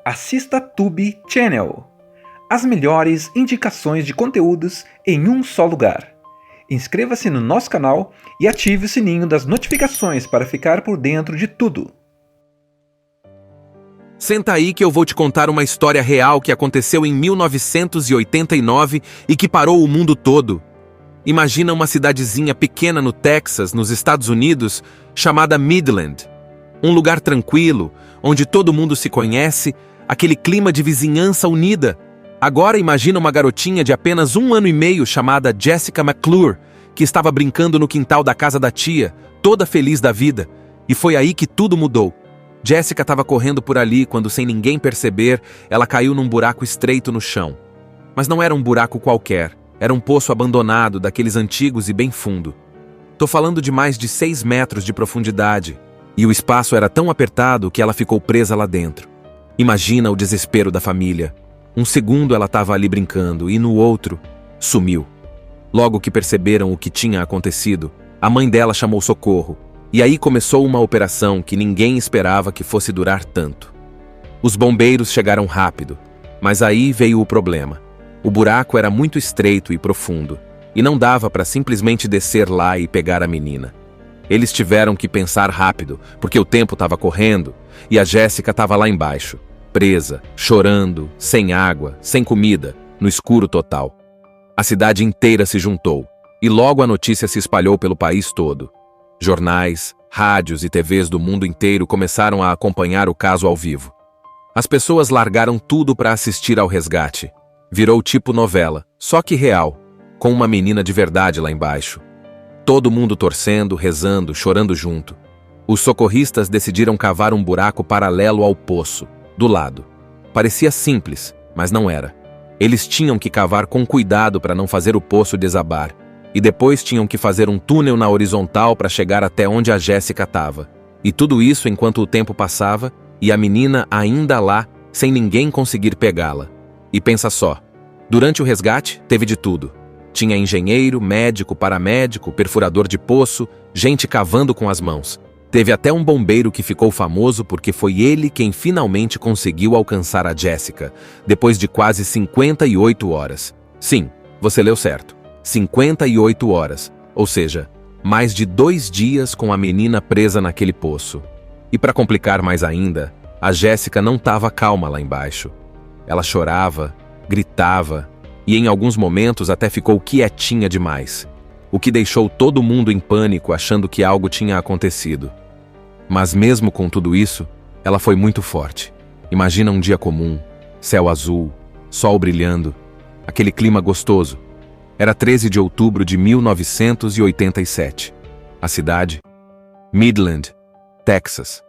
assista Tube Channel. As melhores indicações de conteúdos em um só lugar. Inscreva-se no nosso canal e ative o sininho das notificações para ficar por dentro de tudo. Senta aí que eu vou te contar uma história real que aconteceu em 1989 e que parou o mundo todo. Imagina uma cidadezinha pequena no Texas, nos Estados Unidos, chamada Midland. Um lugar tranquilo, onde todo mundo se conhece, aquele clima de vizinhança unida. Agora imagina uma garotinha de apenas 1 ano e meio chamada Jessica McClure, que estava brincando no quintal da casa da tia, toda feliz da vida. E foi aí que tudo mudou. Jessica estava correndo por ali quando, sem ninguém perceber, ela caiu num buraco estreito no chão. Mas não era um buraco qualquer, era um poço abandonado, daqueles antigos e bem fundo. Tô falando de mais de 6 metros de profundidade, e o espaço era tão apertado que ela ficou presa lá dentro. Imagina o desespero da família. Um segundo ela estava ali brincando, e no outro, sumiu. Logo que perceberam o que tinha acontecido, a mãe dela chamou socorro. E aí começou uma operação que ninguém esperava que fosse durar tanto. Os bombeiros chegaram rápido, mas aí veio o problema. O buraco era muito estreito e profundo, e não dava para simplesmente descer lá e pegar a menina. Eles tiveram que pensar rápido, porque o tempo estava correndo, e a Jéssica estava lá embaixo, presa, chorando, sem água, sem comida, no escuro total. A cidade inteira se juntou, e logo a notícia se espalhou pelo país todo. Jornais, rádios e TVs do mundo inteiro começaram a acompanhar o caso ao vivo. As pessoas largaram tudo para assistir ao resgate. Virou tipo novela, só que real, com uma menina de verdade lá embaixo. Todo mundo torcendo, rezando, chorando junto. Os socorristas decidiram cavar um buraco paralelo ao poço, do lado. Parecia simples, mas não era. Eles tinham que cavar com cuidado para não fazer o poço desabar. E depois tinham que fazer um túnel na horizontal para chegar até onde a Jéssica estava. E tudo isso enquanto o tempo passava e a menina ainda lá, sem ninguém conseguir pegá-la. E pensa só, durante o resgate teve de tudo. Tinha engenheiro, médico, paramédico, perfurador de poço, gente cavando com as mãos. Teve até um bombeiro que ficou famoso porque foi ele quem finalmente conseguiu alcançar a Jéssica, depois de quase 58 horas. Sim, você leu certo. 58 horas, ou seja, mais de 2 dias com a menina presa naquele poço. E para complicar mais ainda, a Jéssica não estava calma lá embaixo. Ela chorava, gritava e em alguns momentos até ficou quietinha demais, o que deixou todo mundo em pânico achando que algo tinha acontecido. Mas mesmo com tudo isso, ela foi muito forte. Imagina um dia comum, céu azul, sol brilhando, aquele clima gostoso. Era 13 de outubro de 1987. A cidade? Midland, Texas.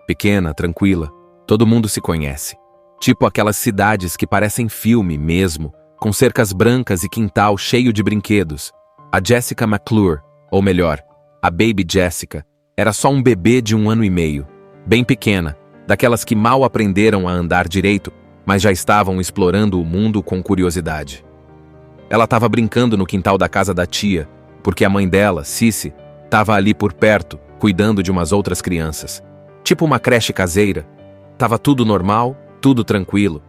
Pequena, tranquila, todo mundo se conhece. Tipo aquelas cidades que parecem filme mesmo, com cercas brancas e quintal cheio de brinquedos. A Jessica McClure, ou melhor, a Baby Jessica, era só um bebê de 1 ano e meio, bem pequena, daquelas que mal aprenderam a andar direito, mas já estavam explorando o mundo com curiosidade. Ela estava brincando no quintal da casa da tia, porque a mãe dela, Cici, estava ali por perto, cuidando de umas outras crianças. Tipo uma creche caseira. Tava tudo normal, tudo tranquilo.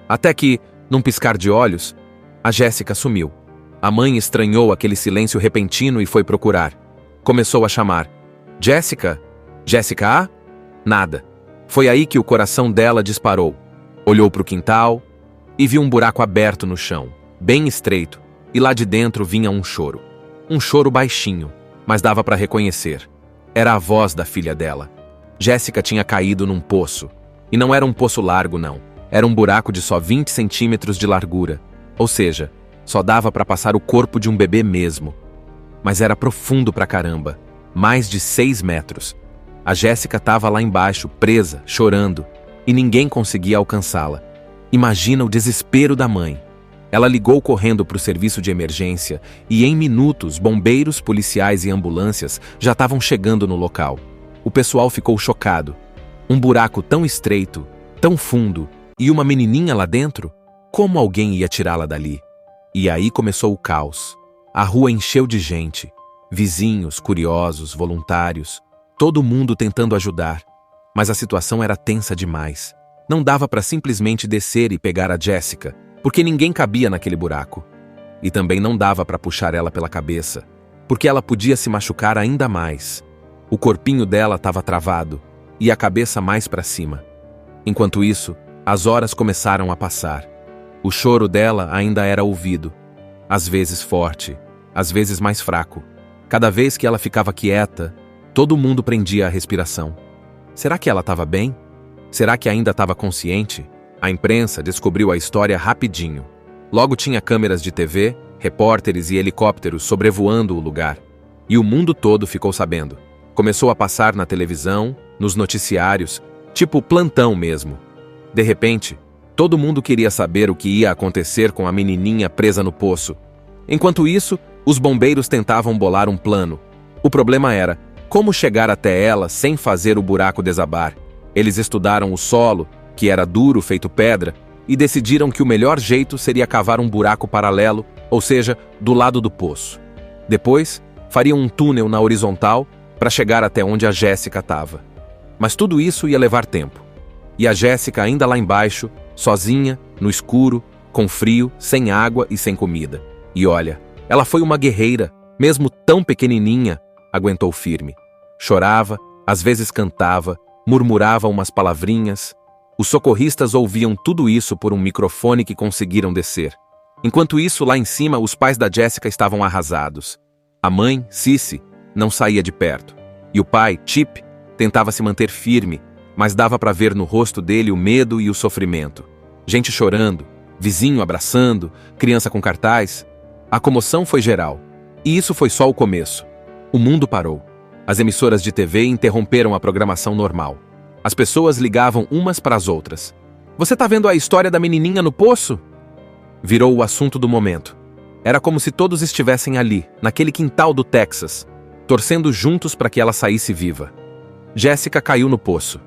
Até que, num piscar de olhos, a Jéssica sumiu. A mãe estranhou aquele silêncio repentino e foi procurar. Começou a chamar. Jéssica? Jéssica A? Nada. Foi aí que o coração dela disparou. Olhou para o quintal e viu um buraco aberto no chão, bem estreito, e lá de dentro vinha um choro. Um choro baixinho, mas dava para reconhecer. Era a voz da filha dela. Jéssica tinha caído num poço. E não era um poço largo, não. Era um buraco de só 20 centímetros de largura. Ou seja, só dava para passar o corpo de um bebê mesmo. Mas era profundo pra caramba. Mais de 6 metros. A Jéssica estava lá embaixo, presa, chorando, e ninguém conseguia alcançá-la. Imagina o desespero da mãe. Ela ligou correndo para o serviço de emergência e, em minutos, bombeiros, policiais e ambulâncias já estavam chegando no local. O pessoal ficou chocado. Um buraco tão estreito, tão fundo, e uma menininha lá dentro? Como alguém ia tirá-la dali? E aí começou o caos. A rua encheu de gente. Vizinhos, curiosos, voluntários. Todo mundo tentando ajudar. Mas a situação era tensa demais. Não dava para simplesmente descer e pegar a Jessica, porque ninguém cabia naquele buraco. E também não dava para puxar ela pela cabeça, porque ela podia se machucar ainda mais. O corpinho dela estava travado e a cabeça mais para cima. Enquanto isso, as horas começaram a passar. O choro dela ainda era ouvido, às vezes forte, às vezes mais fraco. Cada vez que ela ficava quieta, todo mundo prendia a respiração. Será que ela estava bem? Será que ainda estava consciente? A imprensa descobriu a história rapidinho. Logo tinha câmeras de TV, repórteres e helicópteros sobrevoando o lugar. E o mundo todo ficou sabendo. Começou a passar na televisão, nos noticiários, tipo plantão mesmo. De repente, todo mundo queria saber o que ia acontecer com a menininha presa no poço. Enquanto isso, os bombeiros tentavam bolar um plano. O problema era como chegar até ela sem fazer o buraco desabar. Eles estudaram o solo, que era duro feito pedra, e decidiram que o melhor jeito seria cavar um buraco paralelo, ou seja, do lado do poço. Depois, fariam um túnel na horizontal para chegar até onde a Jessica estava. Mas tudo isso ia levar tempo. E a Jessica ainda lá embaixo, sozinha, no escuro, com frio, sem água e sem comida. E olha, ela foi uma guerreira, mesmo tão pequenininha, aguentou firme. Chorava, às vezes cantava, murmurava umas palavrinhas. Os socorristas ouviam tudo isso por um microfone que conseguiram descer. Enquanto isso, lá em cima, os pais da Jessica estavam arrasados. A mãe, Cissy, não saía de perto. E o pai, Chip, tentava se manter firme, mas dava para ver no rosto dele o medo e o sofrimento. Gente chorando, vizinho abraçando, criança com cartaz. A comoção foi geral. E isso foi só o começo. O mundo parou. As emissoras de TV interromperam a programação normal. As pessoas ligavam umas para as outras. Você tá vendo a história da menininha no poço? Virou o assunto do momento. Era como se todos estivessem ali, naquele quintal do Texas, torcendo juntos para que ela saísse viva. Jessica caiu no poço.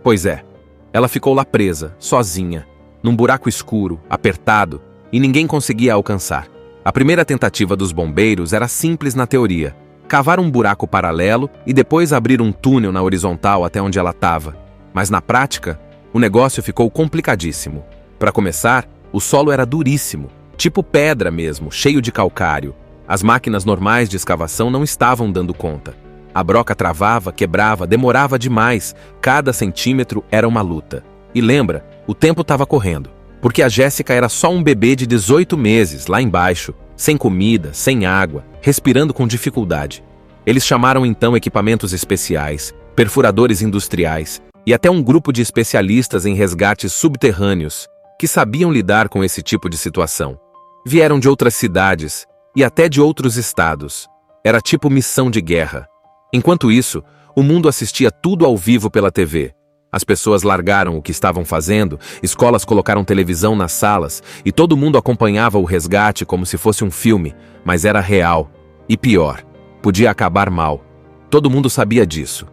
Pois é, ela ficou lá presa, sozinha, num buraco escuro, apertado, e ninguém conseguia alcançar. A primeira tentativa dos bombeiros era simples na teoria: cavar um buraco paralelo e depois abrir um túnel na horizontal até onde ela estava. Mas na prática, o negócio ficou complicadíssimo. Para começar, o solo era duríssimo, tipo pedra mesmo, cheio de calcário. As máquinas normais de escavação não estavam dando conta. A broca travava, quebrava, demorava demais. Cada centímetro era uma luta. E lembra, o tempo estava correndo, porque a Jessica era só um bebê de 18 meses, lá embaixo, sem comida, sem água, respirando com dificuldade. Eles chamaram então equipamentos especiais, perfuradores industriais e até um grupo de especialistas em resgates subterrâneos que sabiam lidar com esse tipo de situação. Vieram de outras cidades e até de outros estados. Era tipo missão de guerra. Enquanto isso, o mundo assistia tudo ao vivo pela TV. As pessoas largaram o que estavam fazendo, escolas colocaram televisão nas salas e todo mundo acompanhava o resgate como se fosse um filme, mas era real. E pior, podia acabar mal. Todo mundo sabia disso.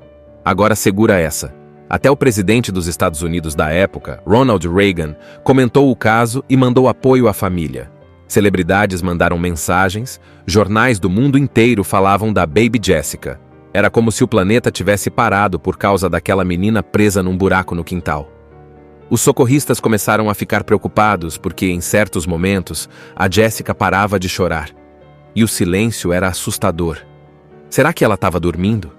Agora segura essa. Até o presidente dos Estados Unidos da época, Ronald Reagan, comentou o caso e mandou apoio à família. Celebridades mandaram mensagens, jornais do mundo inteiro falavam da Baby Jessica. Era como se o planeta tivesse parado por causa daquela menina presa num buraco no quintal. Os socorristas começaram a ficar preocupados porque, em certos momentos, a Jessica parava de chorar. E o silêncio era assustador. Será que ela estava dormindo?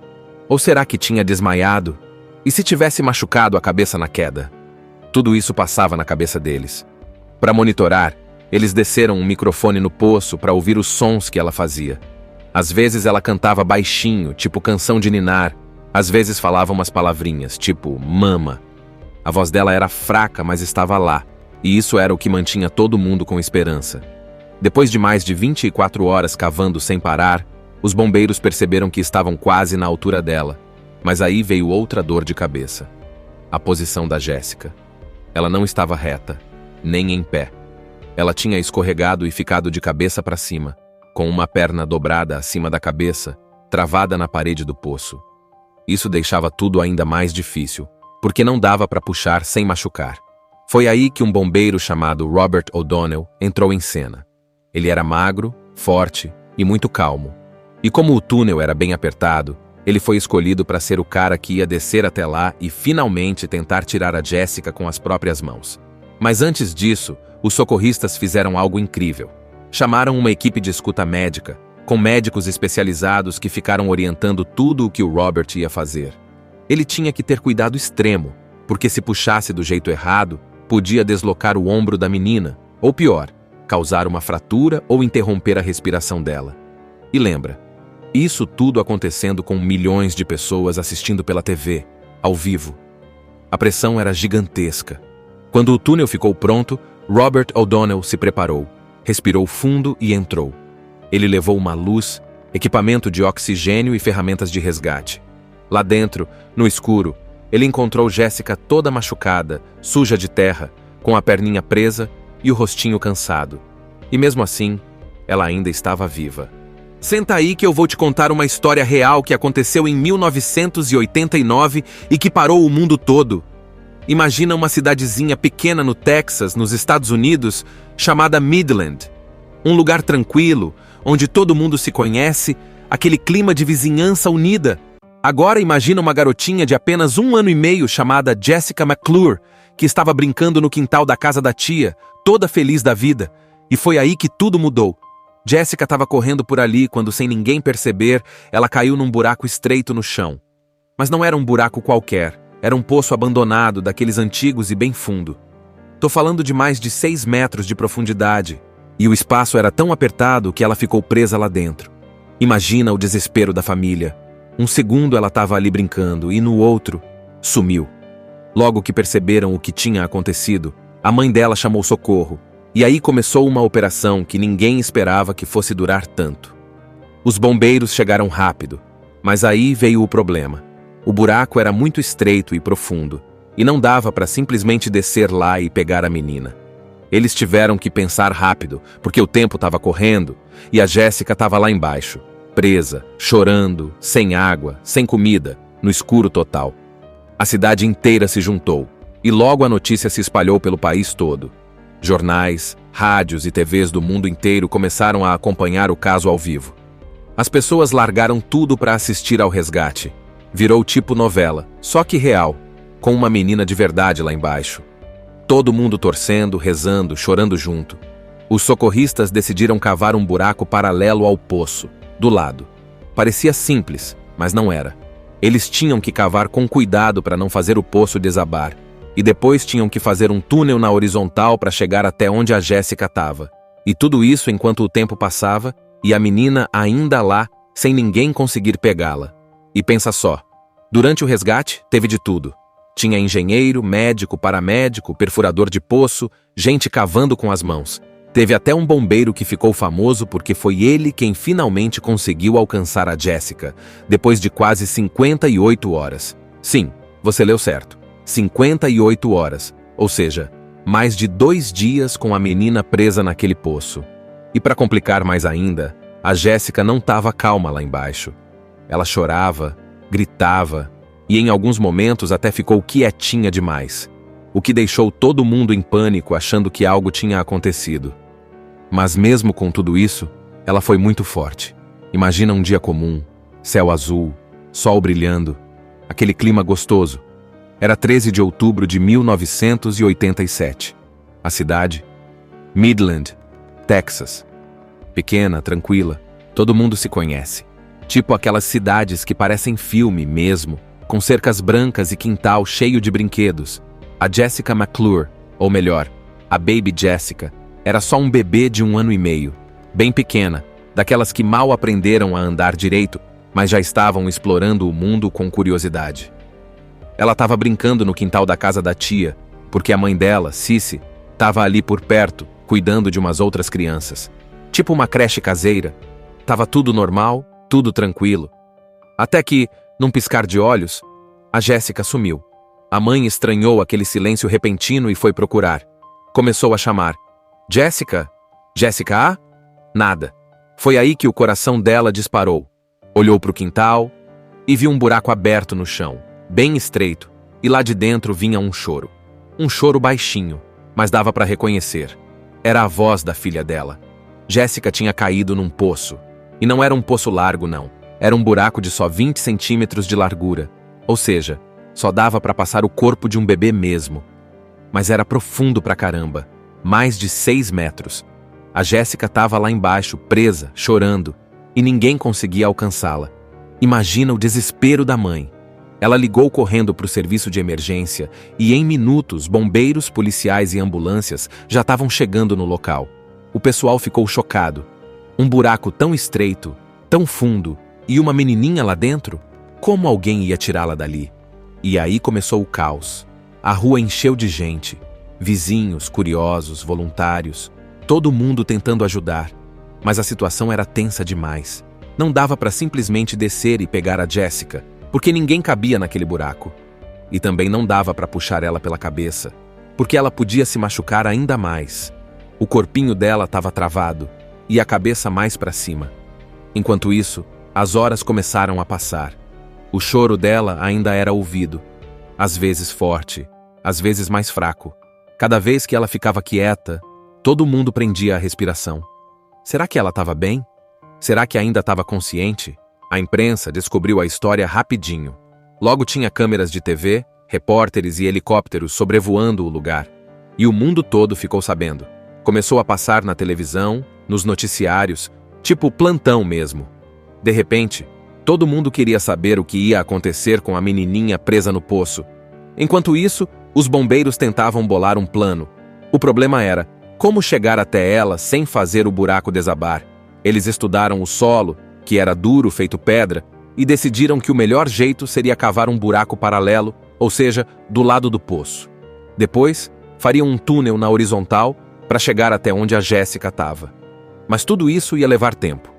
Ou será que tinha desmaiado? E se tivesse machucado a cabeça na queda? Tudo isso passava na cabeça deles. Para monitorar, eles desceram um microfone no poço para ouvir os sons que ela fazia. Às vezes ela cantava baixinho, tipo canção de ninar. Às vezes falava umas palavrinhas, tipo mama. A voz dela era fraca, mas estava lá. E isso era o que mantinha todo mundo com esperança. Depois de mais de 24 horas cavando sem parar, os bombeiros perceberam que estavam quase na altura dela. Mas aí veio outra dor de cabeça. A posição da Jessica. Ela não estava reta, nem em pé. Ela tinha escorregado e ficado de cabeça para cima, com uma perna dobrada acima da cabeça, travada na parede do poço. Isso deixava tudo ainda mais difícil, porque não dava para puxar sem machucar. Foi aí que um bombeiro chamado Robert O'Donnell entrou em cena. Ele era magro, forte e muito calmo. E como o túnel era bem apertado, Ele foi escolhido para ser o cara que ia descer até lá e finalmente tentar tirar a Jessica com as próprias mãos. Mas antes disso, os socorristas fizeram algo incrível. Chamaram uma equipe de escuta médica, com médicos especializados que ficaram orientando tudo o que o Robert ia fazer. Ele tinha que ter cuidado extremo, porque se puxasse do jeito errado, podia deslocar o ombro da menina, ou pior, causar uma fratura ou interromper a respiração dela. E lembra, isso tudo acontecendo com milhões de pessoas assistindo pela TV, ao vivo. A pressão era gigantesca. Quando o túnel ficou pronto, Robert O'Donnell se preparou, respirou fundo e entrou. Ele levou uma luz, equipamento de oxigênio e ferramentas de resgate. Lá dentro, no escuro, ele encontrou Jessica toda machucada, suja de terra, com a perninha presa e o rostinho cansado. E mesmo assim, ela ainda estava viva. Senta aí que eu vou te contar uma história real que aconteceu em 1989 e que parou o mundo todo. Imagina uma cidadezinha pequena no Texas, nos Estados Unidos, chamada Midland. Um lugar tranquilo, onde todo mundo se conhece, aquele clima de vizinhança unida. Agora imagina uma garotinha de apenas 1 ano e meio chamada Jessica McClure, que estava brincando no quintal da casa da tia, toda feliz da vida. E foi aí que tudo mudou. Jessica estava correndo por ali quando, sem ninguém perceber, ela caiu num buraco estreito no chão. Mas não era um buraco qualquer, era um poço abandonado, daqueles antigos e bem fundo. Tô falando de mais de 6 metros de profundidade, e o espaço era tão apertado que ela ficou presa lá dentro. Imagina o desespero da família. Um segundo ela estava ali brincando, e no outro, sumiu. Logo que perceberam o que tinha acontecido, a mãe dela chamou socorro. E aí começou uma operação que ninguém esperava que fosse durar tanto. Os bombeiros chegaram rápido, mas aí veio o problema. O buraco era muito estreito e profundo, e não dava para simplesmente descer lá e pegar a menina. Eles tiveram que pensar rápido, porque o tempo estava correndo, e a Jessica estava lá embaixo, presa, chorando, sem água, sem comida, no escuro total. A cidade inteira se juntou, e logo a notícia se espalhou pelo país todo. Jornais, rádios e TVs do mundo inteiro começaram a acompanhar o caso ao vivo. As pessoas largaram tudo para assistir ao resgate. Virou tipo novela, só que real, com uma menina de verdade lá embaixo. Todo mundo torcendo, rezando, chorando junto. Os socorristas decidiram cavar um buraco paralelo ao poço, do lado. Parecia simples, mas não era. Eles tinham que cavar com cuidado para não fazer o poço desabar. E depois tinham que fazer um túnel na horizontal para chegar até onde a Jessica estava. E tudo isso enquanto o tempo passava e a menina ainda lá, sem ninguém conseguir pegá-la. E pensa só, durante o resgate teve de tudo. Tinha engenheiro, médico, paramédico, perfurador de poço, gente cavando com as mãos. Teve até um bombeiro que ficou famoso porque foi ele quem finalmente conseguiu alcançar a Jessica, depois de quase 58 horas. Sim, você leu certo. 58 horas, ou seja, mais de 2 dias com a menina presa naquele poço. E para complicar mais ainda, a Jessica não estava calma lá embaixo. Ela chorava, gritava e em alguns momentos até ficou quietinha demais, o que deixou todo mundo em pânico achando que algo tinha acontecido. Mas mesmo com tudo isso, ela foi muito forte. Imagina um dia comum, céu azul, sol brilhando, aquele clima gostoso. Era 13 de outubro de 1987. A cidade? Midland, Texas. Pequena, tranquila, todo mundo se conhece. Tipo aquelas cidades que parecem filme mesmo, com cercas brancas e quintal cheio de brinquedos. A Jessica McClure, ou melhor, a Baby Jessica, era só um bebê de 1 ano e meio, bem pequena, daquelas que mal aprenderam a andar direito, mas já estavam explorando o mundo com curiosidade. Ela estava brincando no quintal da casa da tia, porque a mãe dela, Cissy, estava ali por perto, cuidando de umas outras crianças. Tipo uma creche caseira. Tava tudo normal, tudo tranquilo. Até que, num piscar de olhos, a Jessica sumiu. A mãe estranhou aquele silêncio repentino e foi procurar. Começou a chamar. Jessica? Jessica A? Nada. Foi aí que o coração dela disparou. Olhou para o quintal e viu um buraco aberto no chão, bem estreito, e lá de dentro vinha um choro. Um choro baixinho, mas dava para reconhecer. Era a voz da filha dela. Jessica tinha caído num poço. E não era um poço largo, não. Era um buraco de só 20 centímetros de largura, ou seja, só dava para passar o corpo de um bebê mesmo. Mas era profundo pra caramba, mais de 6 metros. A Jéssica estava lá embaixo, presa, chorando, e ninguém conseguia alcançá-la. Imagina o desespero da mãe. Ela ligou correndo para o serviço de emergência e, em minutos, bombeiros, policiais e ambulâncias já estavam chegando no local. O pessoal ficou chocado. Um buraco tão estreito, tão fundo, e uma menininha lá dentro? Como alguém ia tirá-la dali? E aí começou o caos. A rua encheu de gente. Vizinhos, curiosos, voluntários. Todo mundo tentando ajudar. Mas a situação era tensa demais. Não dava para simplesmente descer e pegar a Jéssica, porque ninguém cabia naquele buraco. E também não dava para puxar ela pela cabeça, porque ela podia se machucar ainda mais. O corpinho dela estava travado e a cabeça mais para cima. Enquanto isso, as horas começaram a passar. O choro dela ainda era ouvido, às vezes forte, às vezes mais fraco. Cada vez que ela ficava quieta, todo mundo prendia a respiração. Será que ela estava bem? Será que ainda estava consciente? A imprensa descobriu a história rapidinho. Logo tinha câmeras de TV, repórteres e helicópteros sobrevoando o lugar. E o mundo todo ficou sabendo. Começou a passar na televisão, nos noticiários, tipo plantão mesmo. De repente, todo mundo queria saber o que ia acontecer com a menininha presa no poço. Enquanto isso, os bombeiros tentavam bolar um plano. O problema era como chegar até ela sem fazer o buraco desabar. Eles estudaram o solo, que era duro, feito pedra, e decidiram que o melhor jeito seria cavar um buraco paralelo, ou seja, do lado do poço. Depois, fariam um túnel na horizontal para chegar até onde a Jéssica estava. Mas tudo isso ia levar tempo.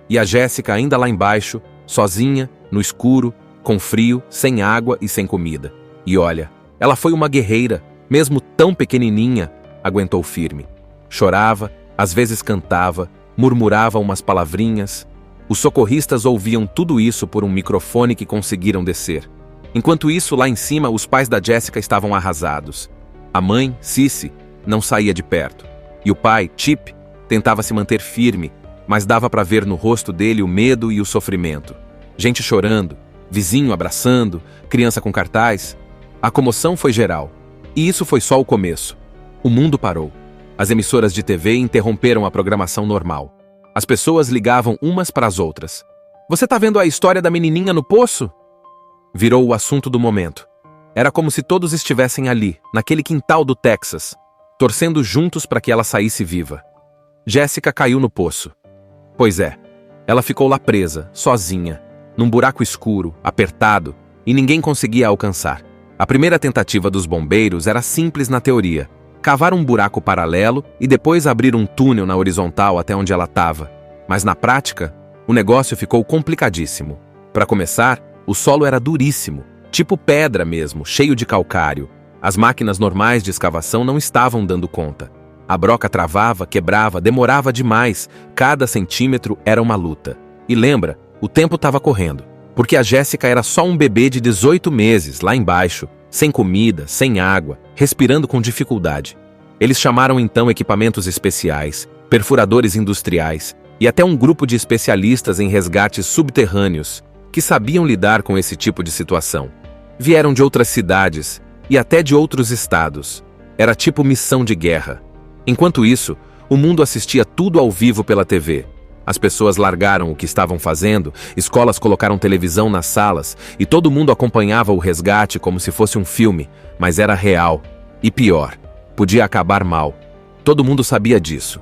E a Jéssica ainda lá embaixo, sozinha, no escuro, com frio, sem água e sem comida. E olha, ela foi uma guerreira, mesmo tão pequenininha, aguentou firme. Chorava, às vezes cantava, murmurava umas palavrinhas. Os socorristas ouviam tudo isso por um microfone que conseguiram descer. Enquanto isso, lá em cima, os pais da Jéssica estavam arrasados. A mãe, Cici, não saía de perto. E o pai, Chip, tentava se manter firme, mas dava para ver no rosto dele o medo e o sofrimento. Gente chorando, vizinho abraçando, criança com cartaz. A comoção foi geral. E isso foi só o começo. O mundo parou. As emissoras de TV interromperam a programação normal. As pessoas ligavam umas para as outras. Você tá vendo a história da menininha no poço? Virou o assunto do momento. Era como se todos estivessem ali, naquele quintal do Texas, torcendo juntos para que ela saísse viva. Jéssica caiu no poço. Pois é, ela ficou lá presa, sozinha, num buraco escuro, apertado, e ninguém conseguia alcançar. A primeira tentativa dos bombeiros era simples na teoria: cavar um buraco paralelo e depois abrir um túnel na horizontal até onde ela estava. Mas na prática, o negócio ficou complicadíssimo. Para começar, o solo era duríssimo, tipo pedra mesmo, cheio de calcário. As máquinas normais de escavação não estavam dando conta. A broca travava, quebrava, demorava demais. Cada centímetro era uma luta. E lembra, o tempo estava correndo, porque a Jéssica era só um bebê de 18 meses, lá embaixo, sem comida, sem água, respirando com dificuldade. Eles chamaram então equipamentos especiais, perfuradores industriais e até um grupo de especialistas em resgates subterrâneos que sabiam lidar com esse tipo de situação. Vieram de outras cidades e até de outros estados. Era tipo missão de guerra. Enquanto isso, o mundo assistia tudo ao vivo pela TV. As pessoas largaram o que estavam fazendo, escolas colocaram televisão nas salas e todo mundo acompanhava o resgate como se fosse um filme, mas era real. E pior, podia acabar mal. Todo mundo sabia disso.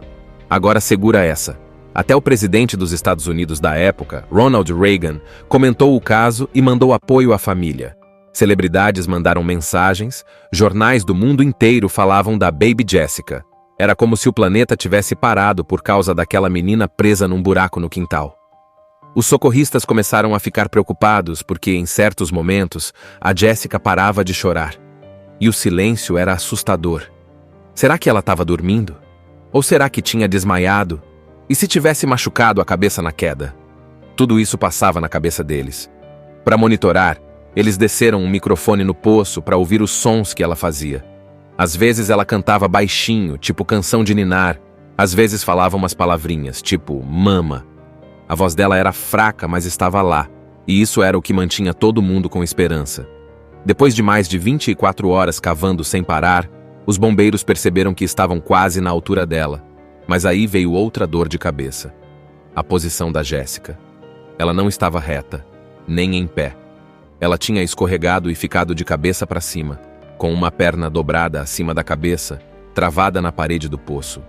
Agora segura essa. Até o presidente dos Estados Unidos da época, Ronald Reagan, comentou o caso e mandou apoio à família. Celebridades mandaram mensagens, jornais do mundo inteiro falavam da Baby Jéssica. Era como se o planeta tivesse parado por causa daquela menina presa num buraco no quintal. Os socorristas começaram a ficar preocupados porque, em certos momentos, a Jéssica parava de chorar. E o silêncio era assustador. Será que ela estava dormindo? Ou será que tinha desmaiado? E se tivesse machucado a cabeça na queda? Tudo isso passava na cabeça deles. Para monitorar, eles desceram um microfone no poço para ouvir os sons que ela fazia. Às vezes ela cantava baixinho, tipo canção de ninar. Às vezes falava umas palavrinhas, tipo mama. A voz dela era fraca, mas estava lá, e isso era o que mantinha todo mundo com esperança. Depois de mais de 24 horas cavando sem parar, os bombeiros perceberam que estavam quase na altura dela. Mas aí veio outra dor de cabeça. A posição da Jessica. Ela não estava reta, nem em pé. Ela tinha escorregado e ficado de cabeça para cima, com uma perna dobrada acima da cabeça, travada na parede do poço.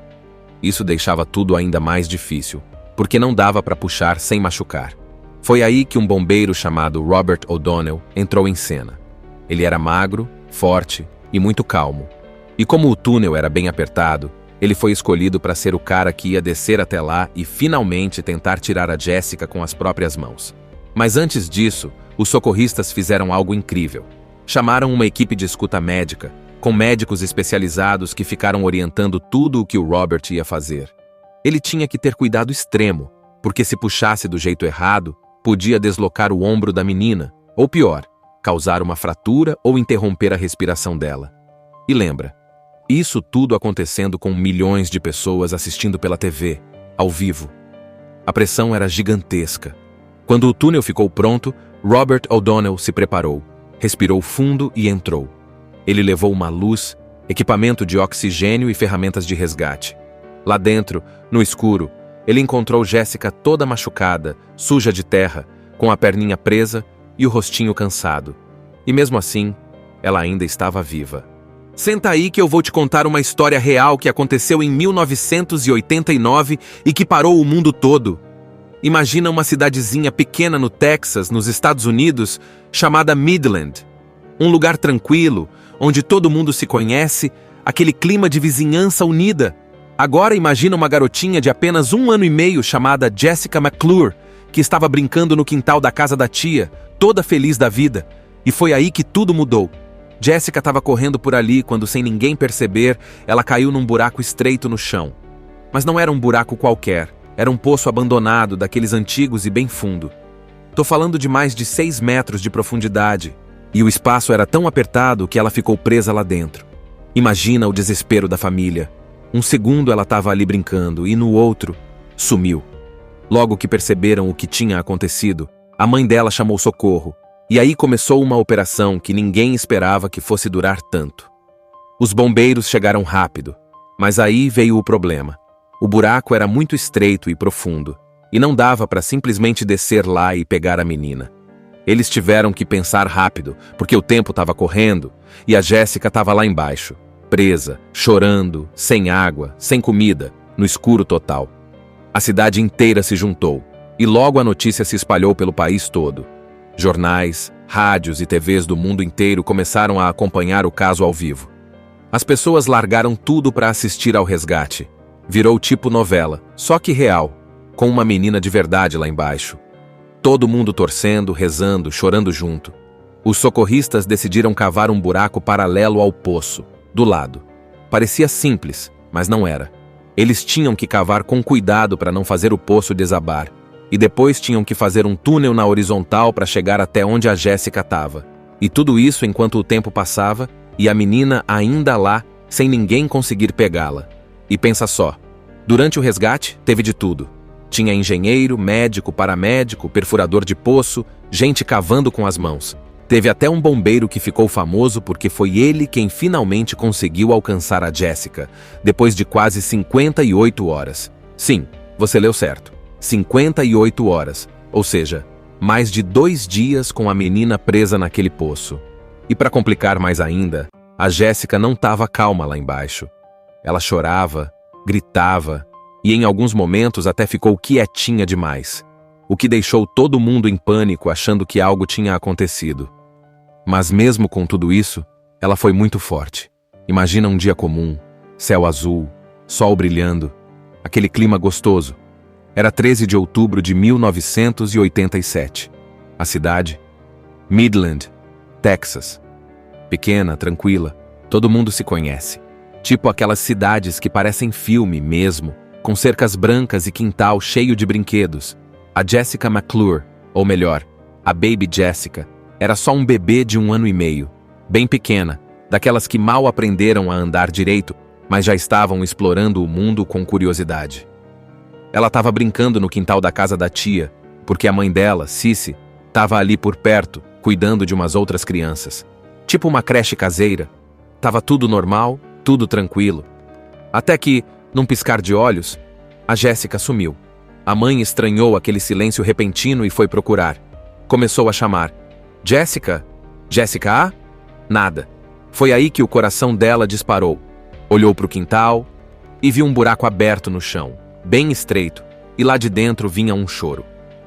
Isso deixava tudo ainda mais difícil, porque não dava para puxar sem machucar. Foi aí que um bombeiro chamado Robert O'Donnell entrou em cena. Ele era magro, forte e muito calmo. E como o túnel era bem apertado, ele foi escolhido para ser o cara que ia descer até lá e finalmente tentar tirar a Jessica com as próprias mãos. Mas antes disso, os socorristas fizeram algo incrível. Chamaram uma equipe de escuta médica, com médicos especializados que ficaram orientando tudo o que o Robert ia fazer. Ele tinha que ter cuidado extremo, porque se puxasse do jeito errado, podia deslocar o ombro da menina, ou pior, causar uma fratura ou interromper a respiração dela. E lembra, isso tudo acontecendo com milhões de pessoas assistindo pela TV, ao vivo. A pressão era gigantesca. Quando o túnel ficou pronto, Robert O'Donnell se preparou, respirou fundo e entrou. Ele levou uma luz, equipamento de oxigênio e ferramentas de resgate. Lá dentro, no escuro, ele encontrou Jessica toda machucada, suja de terra, com a perninha presa e o rostinho cansado. E mesmo assim, ela ainda estava viva. Senta aí que eu vou te contar uma história real que aconteceu em 1989 e que parou o mundo todo. Imagina uma cidadezinha pequena no Texas, nos Estados Unidos, chamada Midland. Um lugar tranquilo, onde todo mundo se conhece, aquele clima de vizinhança unida. Agora imagina uma garotinha de apenas 1 ano e meio chamada Jessica McClure, que estava brincando no quintal da casa da tia, toda feliz da vida. E foi aí que tudo mudou. Jessica estava correndo por ali quando, sem ninguém perceber, ela caiu num buraco estreito no chão. Mas não era um buraco qualquer, era um poço abandonado, daqueles antigos e bem fundo. Tô falando de mais de 6 metros de profundidade, e o espaço era tão apertado que ela ficou presa lá dentro. Imagina o desespero da família. Um segundo ela estava ali brincando, e no outro, sumiu. Logo que perceberam o que tinha acontecido, a mãe dela chamou socorro. E aí começou uma operação que ninguém esperava que fosse durar tanto. Os bombeiros chegaram rápido, mas aí veio o problema. O buraco era muito estreito e profundo, e não dava para simplesmente descer lá e pegar a menina. Eles tiveram que pensar rápido, porque o tempo estava correndo, e a Jessica estava lá embaixo, presa, chorando, sem água, sem comida, no escuro total. A cidade inteira se juntou, e logo a notícia se espalhou pelo país todo. Jornais, rádios e TVs do mundo inteiro começaram a acompanhar o caso ao vivo. As pessoas largaram tudo para assistir ao resgate. Virou tipo novela, só que real, com uma menina de verdade lá embaixo. Todo mundo torcendo, rezando, chorando junto. Os socorristas decidiram cavar um buraco paralelo ao poço, do lado. Parecia simples, mas não era. Eles tinham que cavar com cuidado para não fazer o poço desabar. E depois tinham que fazer um túnel na horizontal para chegar até onde a Jessica estava. E tudo isso enquanto o tempo passava e a menina ainda lá, sem ninguém conseguir pegá-la. E pensa só, durante o resgate teve de tudo. Tinha engenheiro, médico, paramédico, perfurador de poço, gente cavando com as mãos. Teve até um bombeiro que ficou famoso porque foi ele quem finalmente conseguiu alcançar a Jessica, depois de quase 58 horas. Sim, você leu certo. 58 horas, ou seja, mais de 2 dias com a menina presa naquele poço. E para complicar mais ainda, a Jessica não estava calma lá embaixo. Ela chorava, gritava e em alguns momentos até ficou quietinha demais, o que deixou todo mundo em pânico achando que algo tinha acontecido. Mas mesmo com tudo isso, ela foi muito forte. Imagina um dia comum, céu azul, sol brilhando, aquele clima gostoso. Era 13 de outubro de 1987. A cidade? Midland, Texas. Pequena, tranquila, todo mundo se conhece. Tipo aquelas cidades que parecem filme mesmo, com cercas brancas e quintal cheio de brinquedos. A Jessica McClure, ou melhor, a Baby Jessica, era só um bebê de 1 ano e meio, bem pequena, daquelas que mal aprenderam a andar direito, mas já estavam explorando o mundo com curiosidade. Ela estava brincando no quintal da casa da tia, porque a mãe dela, Cici, estava ali por perto, cuidando de umas outras crianças. Tipo uma creche caseira. Tava tudo normal, tudo tranquilo. Até que, num piscar de olhos, a Jéssica sumiu. A mãe estranhou aquele silêncio repentino e foi procurar. Começou a chamar. Jéssica? Jéssica A? Nada. Foi aí que o coração dela disparou. Olhou para o quintal e viu um buraco aberto no chão, bem estreito, e lá de dentro vinha um choro.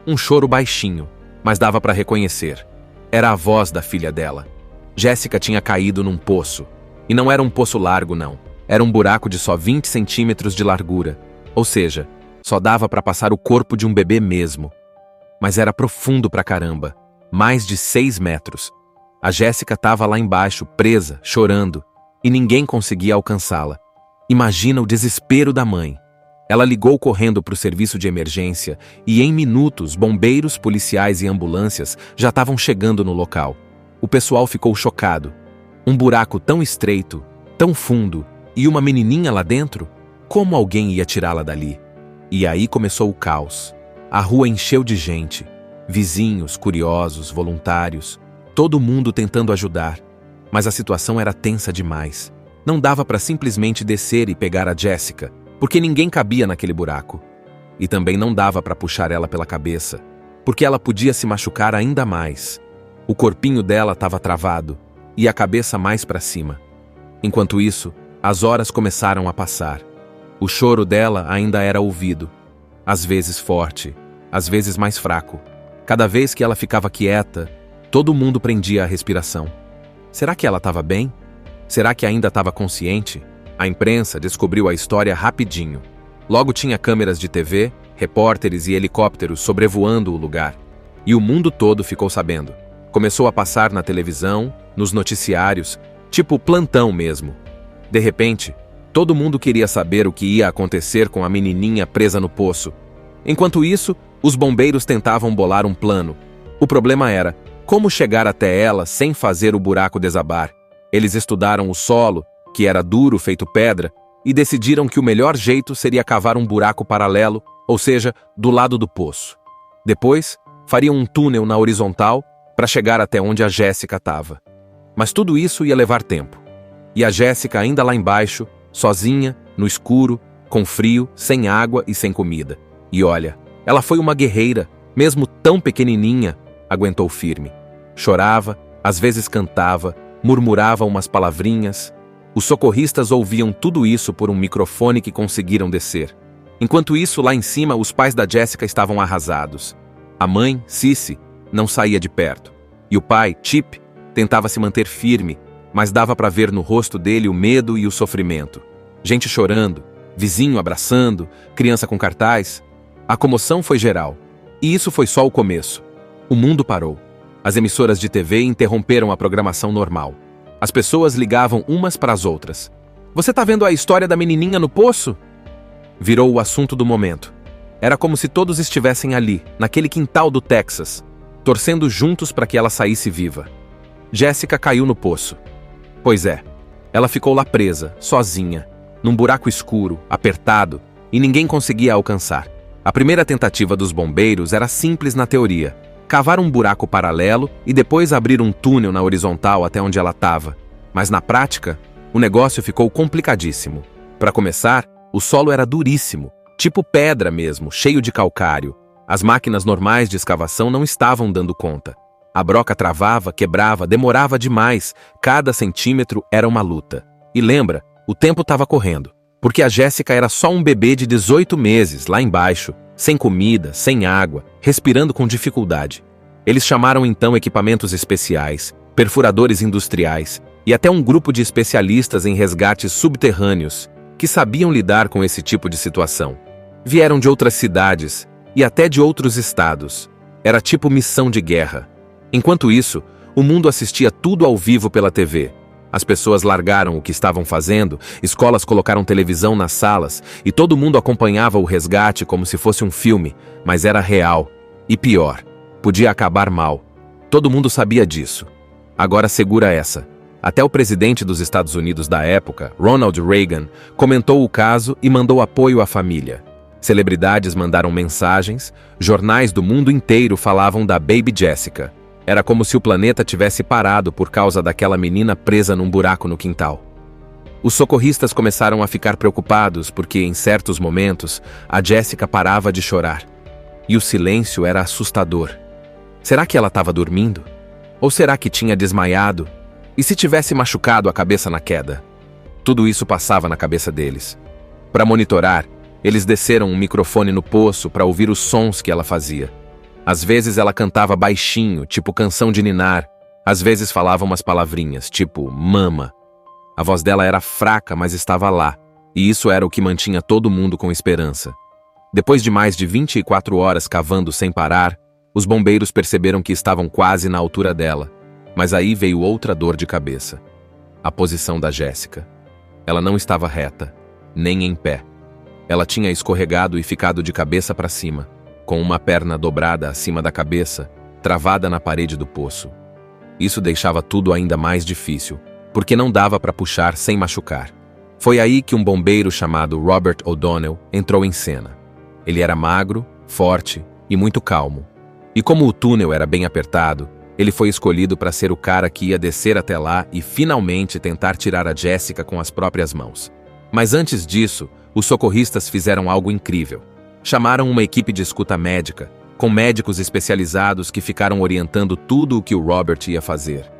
Um choro baixinho, mas dava para reconhecer. Era a voz da filha dela. Jéssica tinha caído num poço. E não era um poço largo, não. Era um buraco de só 20 centímetros de largura. Ou seja, só dava para passar o corpo de um bebê mesmo. Mas era profundo pra caramba. Mais de 6 metros. A Jéssica estava lá embaixo, presa, chorando. E ninguém conseguia alcançá-la. Imagina o desespero da mãe. Ela ligou correndo para o serviço de emergência e, em minutos, bombeiros, policiais e ambulâncias já estavam chegando no local. O pessoal ficou chocado. Um buraco tão estreito, tão fundo, e uma menininha lá dentro? Como alguém ia tirá-la dali? E aí começou o caos. A rua encheu de gente. Vizinhos, curiosos, voluntários. Todo mundo tentando ajudar. Mas a situação era tensa demais. Não dava para simplesmente descer e pegar a Jéssica, porque ninguém cabia naquele buraco. E também não dava para puxar ela pela cabeça, porque ela podia se machucar ainda mais. O corpinho dela estava travado, e a cabeça mais para cima. Enquanto isso, as horas começaram a passar. O choro dela ainda era ouvido, às vezes forte, às vezes mais fraco. Cada vez que ela ficava quieta, todo mundo prendia a respiração. Será que ela estava bem? Será que ainda estava consciente? A imprensa descobriu a história rapidinho. Logo tinha câmeras de TV, repórteres e helicópteros sobrevoando o lugar. E o mundo todo ficou sabendo. Começou a passar na televisão, nos noticiários, tipo plantão mesmo. De repente, todo mundo queria saber o que ia acontecer com a menininha presa no poço. Enquanto isso, os bombeiros tentavam bolar um plano. O problema era como chegar até ela sem fazer o buraco desabar. Eles estudaram o solo, que era duro, feito pedra, e decidiram que o melhor jeito seria cavar um buraco paralelo, ou seja, do lado do poço. Depois, fariam um túnel na horizontal para chegar até onde a Jéssica estava. Mas tudo isso ia levar tempo. E a Jéssica ainda lá embaixo, sozinha, no escuro, com frio, sem água e sem comida. E olha, ela foi uma guerreira, mesmo tão pequenininha, aguentou firme. Chorava, às vezes cantava, murmurava umas palavrinhas. Os socorristas ouviam tudo isso por um microfone que conseguiram descer. Enquanto isso, lá em cima, os pais da Jéssica estavam arrasados. A mãe, Cici, não saía de perto. E o pai, Chip, tentava se manter firme, mas dava para ver no rosto dele o medo e o sofrimento. Gente chorando, vizinho abraçando, criança com cartaz. A comoção foi geral. E isso foi só o começo. O mundo parou. As emissoras de TV interromperam a programação normal. As pessoas ligavam umas para as outras. Você tá vendo a história da menininha no poço? Virou o assunto do momento. Era como se todos estivessem ali, naquele quintal do Texas, torcendo juntos para que ela saísse viva. Jéssica caiu no poço. Pois é, ela ficou lá presa, sozinha, num buraco escuro, apertado, e ninguém conseguia alcançar. A primeira tentativa dos bombeiros era simples na teoria: cavar um buraco paralelo e depois abrir um túnel na horizontal até onde ela estava. Mas na prática, o negócio ficou complicadíssimo. Para começar, o solo era duríssimo, tipo pedra mesmo, cheio de calcário. As máquinas normais de escavação não estavam dando conta. A broca travava, quebrava, demorava demais. Cada centímetro era uma luta. E lembra, o tempo estava correndo, porque a Jéssica era só um bebê de 18 meses, lá embaixo, sem comida, sem água, respirando com dificuldade. Eles chamaram então equipamentos especiais, perfuradores industriais e até um grupo de especialistas em resgates subterrâneos que sabiam lidar com esse tipo de situação. Vieram de outras cidades e até de outros estados. Era tipo missão de guerra. Enquanto isso, o mundo assistia tudo ao vivo pela TV. As pessoas largaram o que estavam fazendo, escolas colocaram televisão nas salas e todo mundo acompanhava o resgate como se fosse um filme, mas era real. E pior, podia acabar mal. Todo mundo sabia disso. Agora segura essa. Até o presidente dos Estados Unidos da época, Ronald Reagan, comentou o caso e mandou apoio à família. Celebridades mandaram mensagens, jornais do mundo inteiro falavam da Baby Jessica. Era como se o planeta tivesse parado por causa daquela menina presa num buraco no quintal. Os socorristas começaram a ficar preocupados porque, em certos momentos, a Jessica parava de chorar. E o silêncio era assustador. Será que ela estava dormindo? Ou será que tinha desmaiado? E se tivesse machucado a cabeça na queda? Tudo isso passava na cabeça deles. Para monitorar, eles desceram um microfone no poço para ouvir os sons que ela fazia. Às vezes ela cantava baixinho, tipo canção de ninar. Às vezes falava umas palavrinhas, tipo mama. A voz dela era fraca, mas estava lá, e isso era o que mantinha todo mundo com esperança. Depois de mais de 24 horas cavando sem parar, os bombeiros perceberam que estavam quase na altura dela. Mas aí veio outra dor de cabeça. A posição da Jessica. Ela não estava reta, nem em pé. Ela tinha escorregado e ficado de cabeça para cima, com uma perna dobrada acima da cabeça, travada na parede do poço. Isso deixava tudo ainda mais difícil, porque não dava para puxar sem machucar. Foi aí que um bombeiro chamado Robert O'Donnell entrou em cena. Ele era magro, forte e muito calmo. E como o túnel era bem apertado, ele foi escolhido para ser o cara que ia descer até lá e finalmente tentar tirar a Jessica com as próprias mãos. Mas antes disso, os socorristas fizeram algo incrível. Chamaram uma equipe de escuta médica, com médicos especializados que ficaram orientando tudo o que o Robert ia fazer.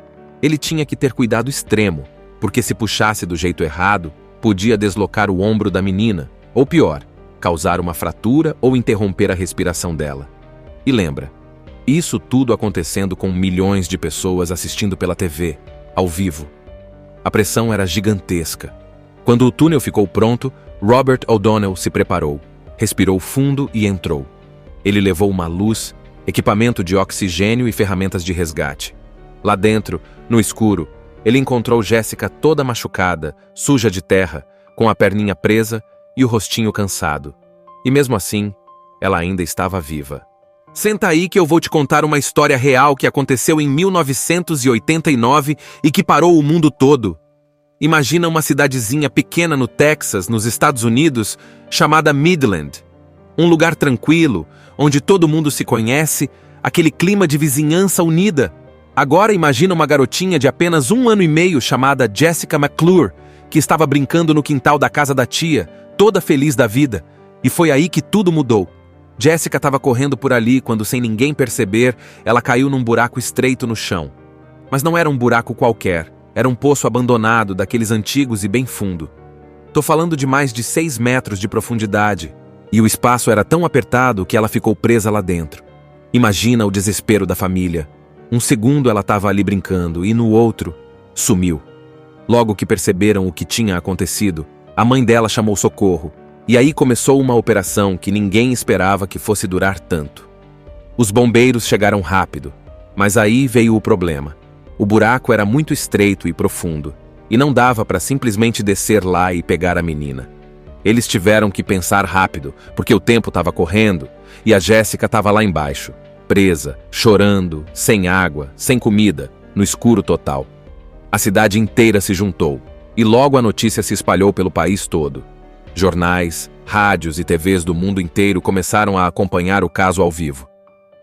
Ele tinha que ter cuidado extremo, porque se puxasse do jeito errado, podia deslocar o ombro da menina, ou pior, causar uma fratura ou interromper a respiração dela. E lembra, isso tudo acontecendo com milhões de pessoas assistindo pela TV, ao vivo. A pressão era gigantesca. Quando o túnel ficou pronto, Robert O'Donnell se preparou, respirou fundo e entrou. Ele levou uma luz, equipamento de oxigênio e ferramentas de resgate. Lá dentro, no escuro, ele encontrou Jessica toda machucada, suja de terra, com a perninha presa e o rostinho cansado. E mesmo assim, ela ainda estava viva. Senta aí que eu vou te contar uma história real que aconteceu em 1989 e que parou o mundo todo. Imagina uma cidadezinha pequena no Texas, nos Estados Unidos, chamada Midland. Um lugar tranquilo, onde todo mundo se conhece, aquele clima de vizinhança unida. Agora imagina uma garotinha de apenas 1 ano e meio chamada Jessica McClure, que estava brincando no quintal da casa da tia, toda feliz da vida. E foi aí que tudo mudou. Jessica estava correndo por ali quando, sem ninguém perceber, ela caiu num buraco estreito no chão. Mas não era um buraco qualquer. Era um poço abandonado, daqueles antigos e bem fundo. Tô falando de mais de 6 metros de profundidade. E o espaço era tão apertado que ela ficou presa lá dentro. Imagina o desespero da família. Um segundo ela estava ali brincando e no outro, sumiu. Logo que perceberam o que tinha acontecido, a mãe dela chamou socorro. E aí começou uma operação que ninguém esperava que fosse durar tanto. Os bombeiros chegaram rápido, mas aí veio o problema. O buraco era muito estreito e profundo, e não dava para simplesmente descer lá e pegar a menina. Eles tiveram que pensar rápido, porque o tempo estava correndo, e a Jessica estava lá embaixo, presa, chorando, sem água, sem comida, no escuro total. A cidade inteira se juntou, e logo a notícia se espalhou pelo país todo. Jornais, rádios e TVs do mundo inteiro começaram a acompanhar o caso ao vivo.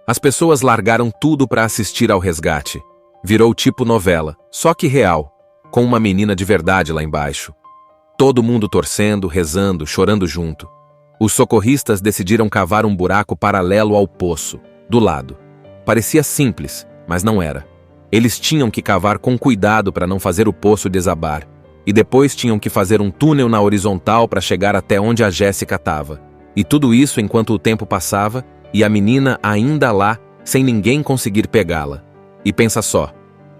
As pessoas largaram tudo para assistir ao resgate. Virou tipo novela, só que real, com uma menina de verdade lá embaixo. Todo mundo torcendo, rezando, chorando junto. Os socorristas decidiram cavar um buraco paralelo ao poço, do lado. Parecia simples, mas não era. Eles tinham que cavar com cuidado para não fazer o poço desabar. E depois tinham que fazer um túnel na horizontal para chegar até onde a Jessica estava. E tudo isso enquanto o tempo passava e a menina ainda lá, sem ninguém conseguir pegá-la. E pensa só,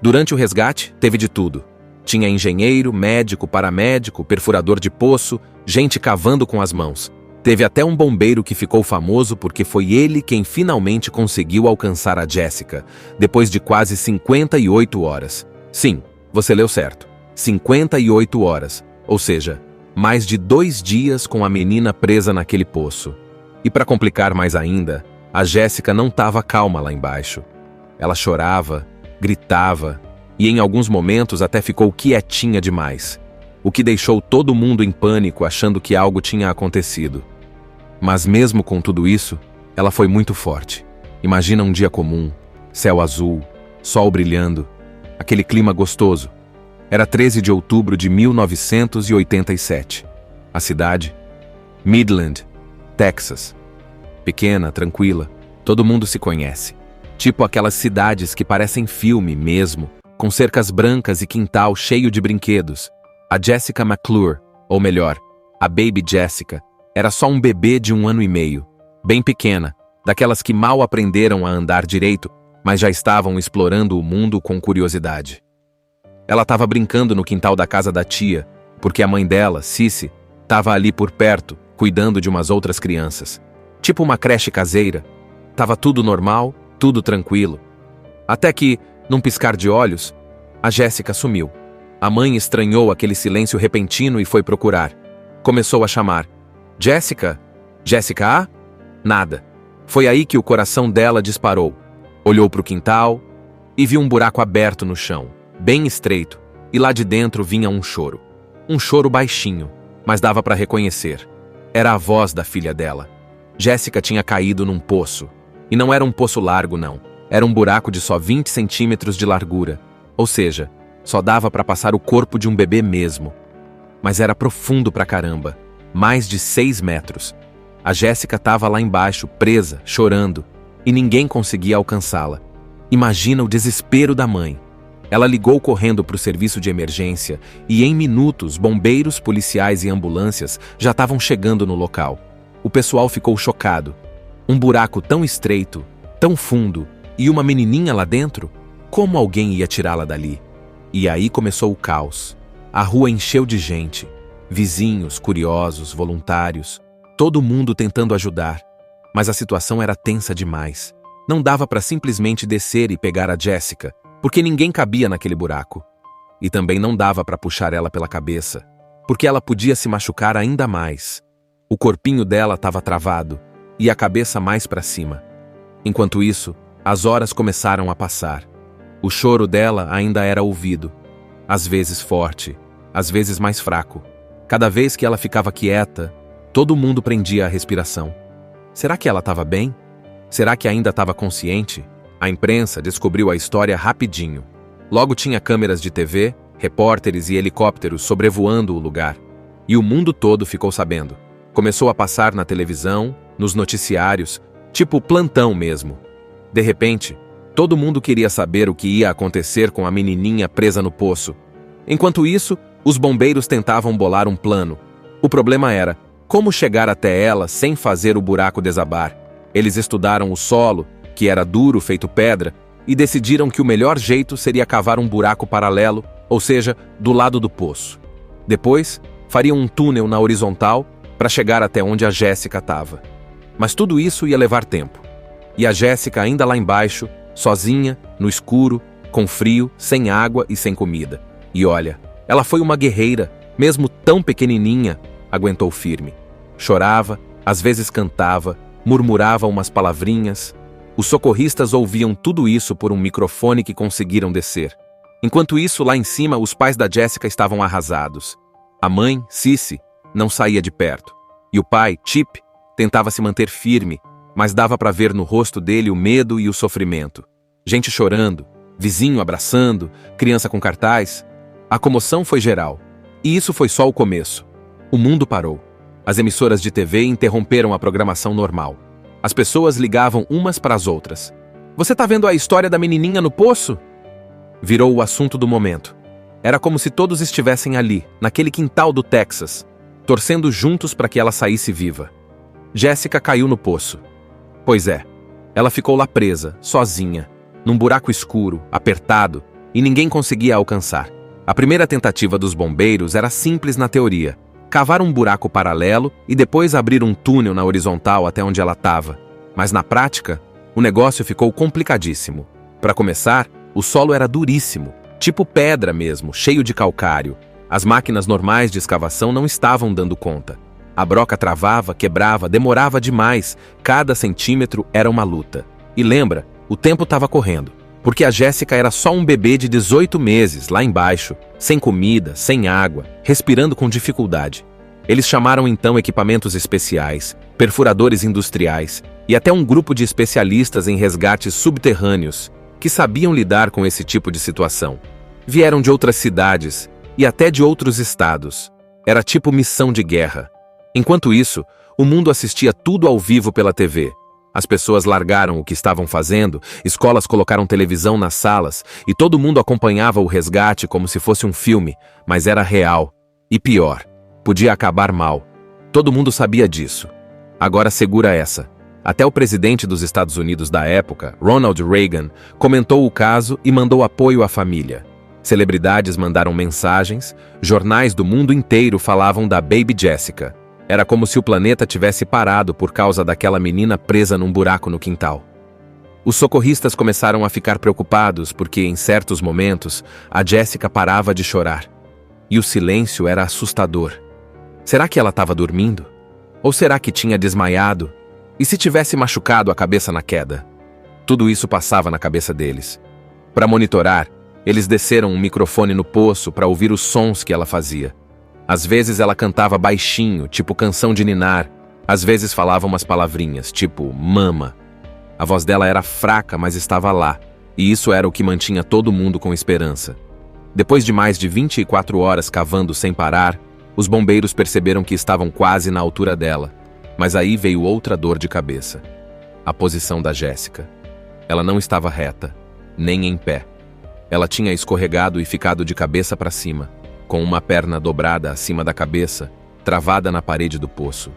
durante o resgate teve de tudo. Tinha engenheiro, médico, paramédico, perfurador de poço, gente cavando com as mãos. Teve até um bombeiro que ficou famoso porque foi ele quem finalmente conseguiu alcançar a Jessica, depois de quase 58 horas. Sim, você leu certo. 58 horas, ou seja, mais de 2 dias com a menina presa naquele poço. E para complicar mais ainda, a Jessica não estava calma lá embaixo. Ela chorava, gritava e em alguns momentos até ficou quietinha demais, o que deixou todo mundo em pânico achando que algo tinha acontecido. Mas mesmo com tudo isso, ela foi muito forte. Imagina um dia comum, céu azul, sol brilhando, aquele clima gostoso. Era 13 de outubro de 1987. A cidade? Midland, Texas. Pequena, tranquila, todo mundo se conhece. Tipo aquelas cidades que parecem filme mesmo, com cercas brancas e quintal cheio de brinquedos. A Jessica McClure, ou melhor, a Baby Jessica, era só um bebê de 1 ano e meio, bem pequena, daquelas que mal aprenderam a andar direito, mas já estavam explorando o mundo com curiosidade. Ela estava brincando no quintal da casa da tia, porque a mãe dela, Cissy, estava ali por perto, cuidando de umas outras crianças. Tipo uma creche caseira. Tava tudo normal, tudo tranquilo. Até que, num piscar de olhos, a Jéssica sumiu. A mãe estranhou aquele silêncio repentino e foi procurar. Começou a chamar. Jéssica? Jéssica A? Nada. Foi aí que o coração dela disparou. Olhou para o quintal e viu um buraco aberto no chão, bem estreito, e lá de dentro vinha um choro. Um choro baixinho, mas dava para reconhecer. Era a voz da filha dela. Jéssica tinha caído num poço. E não era um poço largo, não. Era um buraco de só 20 centímetros de largura. Ou seja, só dava para passar o corpo de um bebê mesmo. Mas era profundo pra caramba. Mais de 6 metros. A Jéssica estava lá embaixo, presa, chorando. E ninguém conseguia alcançá-la. Imagina o desespero da mãe. Ela ligou correndo para o serviço de emergência e, em minutos, bombeiros, policiais e ambulâncias já estavam chegando no local. O pessoal ficou chocado. Um buraco tão estreito, tão fundo, e uma menininha lá dentro? Como alguém ia tirá-la dali? E aí começou o caos. A rua encheu de gente. Vizinhos, curiosos, voluntários. Todo mundo tentando ajudar. Mas a situação era tensa demais. Não dava para simplesmente descer e pegar a Jéssica, porque ninguém cabia naquele buraco. E também não dava para puxar ela pela cabeça, porque ela podia se machucar ainda mais. O corpinho dela estava travado e a cabeça mais para cima. Enquanto isso, as horas começaram a passar. O choro dela ainda era ouvido, às vezes forte, às vezes mais fraco. Cada vez que ela ficava quieta, todo mundo prendia a respiração. Será que ela estava bem? Será que ainda estava consciente? A imprensa descobriu a história rapidinho. Logo tinha câmeras de TV, repórteres e helicópteros sobrevoando o lugar. E o mundo todo ficou sabendo. Começou a passar na televisão, nos noticiários, tipo plantão mesmo. De repente, todo mundo queria saber o que ia acontecer com a menininha presa no poço. Enquanto isso, os bombeiros tentavam bolar um plano. O problema era como chegar até ela sem fazer o buraco desabar. Eles estudaram o solo, que era duro, feito pedra, e decidiram que o melhor jeito seria cavar um buraco paralelo, ou seja, do lado do poço. Depois, fariam um túnel na horizontal para chegar até onde a Jéssica estava. Mas tudo isso ia levar tempo. E a Jéssica ainda lá embaixo, sozinha, no escuro, com frio, sem água e sem comida. E olha, ela foi uma guerreira, mesmo tão pequenininha, aguentou firme. Chorava, às vezes cantava, murmurava umas palavrinhas. Os socorristas ouviam tudo isso por um microfone que conseguiram descer. Enquanto isso, lá em cima, os pais da Jéssica estavam arrasados. A mãe, Cissy, não saía de perto. E o pai, Chip, tentava se manter firme, mas dava para ver no rosto dele o medo e o sofrimento. Gente chorando, vizinho abraçando, criança com cartaz. A comoção foi geral. E isso foi só o começo. O mundo parou. As emissoras de TV interromperam a programação normal. As pessoas ligavam umas para as outras. Você tá vendo a história da menininha no poço? Virou o assunto do momento. Era como se todos estivessem ali, naquele quintal do Texas, torcendo juntos para que ela saísse viva. Jéssica caiu no poço. Pois é, ela ficou lá presa, sozinha, num buraco escuro, apertado, e ninguém conseguia alcançar. A primeira tentativa dos bombeiros era simples na teoria: cavar um buraco paralelo e depois abrir um túnel na horizontal até onde ela estava. Mas na prática, o negócio ficou complicadíssimo. Para começar, o solo era duríssimo, tipo pedra mesmo, cheio de calcário. As máquinas normais de escavação não estavam dando conta. A broca travava, quebrava, demorava demais. Cada centímetro era uma luta. E lembra, o tempo estava correndo, porque a Jéssica era só um bebê de 18 meses, lá embaixo, sem comida, sem água, respirando com dificuldade. Eles chamaram então equipamentos especiais, perfuradores industriais e até um grupo de especialistas em resgates subterrâneos que sabiam lidar com esse tipo de situação. Vieram de outras cidades e até de outros estados. Era tipo missão de guerra. Enquanto isso, o mundo assistia tudo ao vivo pela TV. As pessoas largaram o que estavam fazendo, escolas colocaram televisão nas salas e todo mundo acompanhava o resgate como se fosse um filme, mas era real. E pior, podia acabar mal. Todo mundo sabia disso. Agora segura essa. Até o presidente dos Estados Unidos da época, Ronald Reagan, comentou o caso e mandou apoio à família. Celebridades mandaram mensagens, jornais do mundo inteiro falavam da Baby Jessica. Era como se o planeta tivesse parado por causa daquela menina presa num buraco no quintal. Os socorristas começaram a ficar preocupados porque, em certos momentos, a Jessica parava de chorar. E o silêncio era assustador. Será que ela estava dormindo? Ou será que tinha desmaiado? E se tivesse machucado a cabeça na queda? Tudo isso passava na cabeça deles. Para monitorar, eles desceram um microfone no poço para ouvir os sons que ela fazia. Às vezes ela cantava baixinho, tipo canção de ninar. Às vezes falava umas palavrinhas, tipo mama. A voz dela era fraca, mas estava lá. E isso era o que mantinha todo mundo com esperança. Depois de mais de 24 horas cavando sem parar, os bombeiros perceberam que estavam quase na altura dela. Mas aí veio outra dor de cabeça. A posição da Jessica. Ela não estava reta, nem em pé. Ela tinha escorregado e ficado de cabeça para cima, com uma perna dobrada acima da cabeça, travada na parede do poço.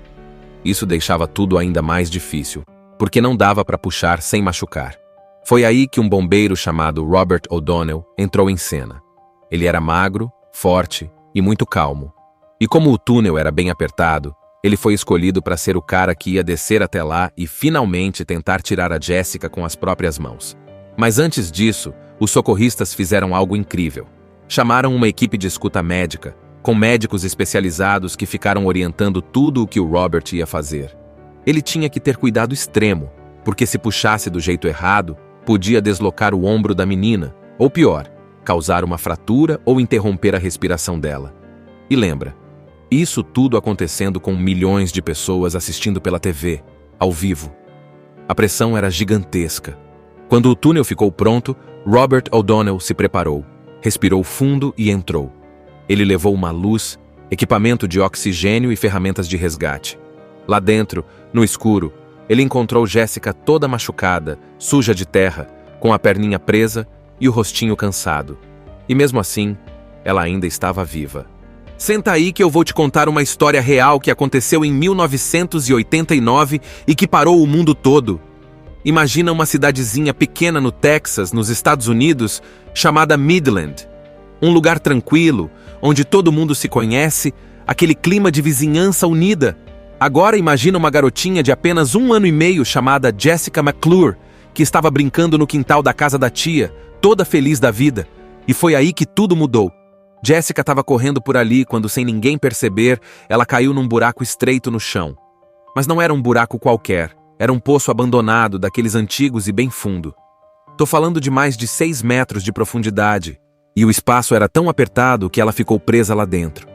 Isso deixava tudo ainda mais difícil, porque não dava para puxar sem machucar. Foi aí que um bombeiro chamado Robert O'Donnell entrou em cena. Ele era magro, forte e muito calmo. E como o túnel era bem apertado, ele foi escolhido para ser o cara que ia descer até lá e finalmente tentar tirar a Jessica com as próprias mãos. Mas antes disso, os socorristas fizeram algo incrível. Chamaram uma equipe de escuta médica, com médicos especializados que ficaram orientando tudo o que o Robert ia fazer. Ele tinha que ter cuidado extremo, porque se puxasse do jeito errado, podia deslocar o ombro da menina, ou pior, causar uma fratura ou interromper a respiração dela. E lembra, isso tudo acontecendo com milhões de pessoas assistindo pela TV, ao vivo. A pressão era gigantesca. Quando o túnel ficou pronto, Robert O'Donnell se preparou. Respirou fundo e entrou. Ele levou uma luz, equipamento de oxigênio e ferramentas de resgate. Lá dentro, no escuro, ele encontrou Jessica toda machucada, suja de terra, com a perninha presa e o rostinho cansado. E mesmo assim, ela ainda estava viva. Senta aí que eu vou te contar uma história real que aconteceu em 1989 e que parou o mundo todo. Imagina uma cidadezinha pequena no Texas, nos Estados Unidos, chamada Midland. Um lugar tranquilo, onde todo mundo se conhece, aquele clima de vizinhança unida. Agora imagina uma garotinha de apenas 1 ano e meio chamada Jessica McClure, que estava brincando no quintal da casa da tia, toda feliz da vida. E foi aí que tudo mudou. Jessica estava correndo por ali quando, sem ninguém perceber, ela caiu num buraco estreito no chão. Mas não era um buraco qualquer. Era um poço abandonado, daqueles antigos e bem fundo. Tô falando de mais de 6 metros de profundidade. E o espaço era tão apertado que ela ficou presa lá dentro.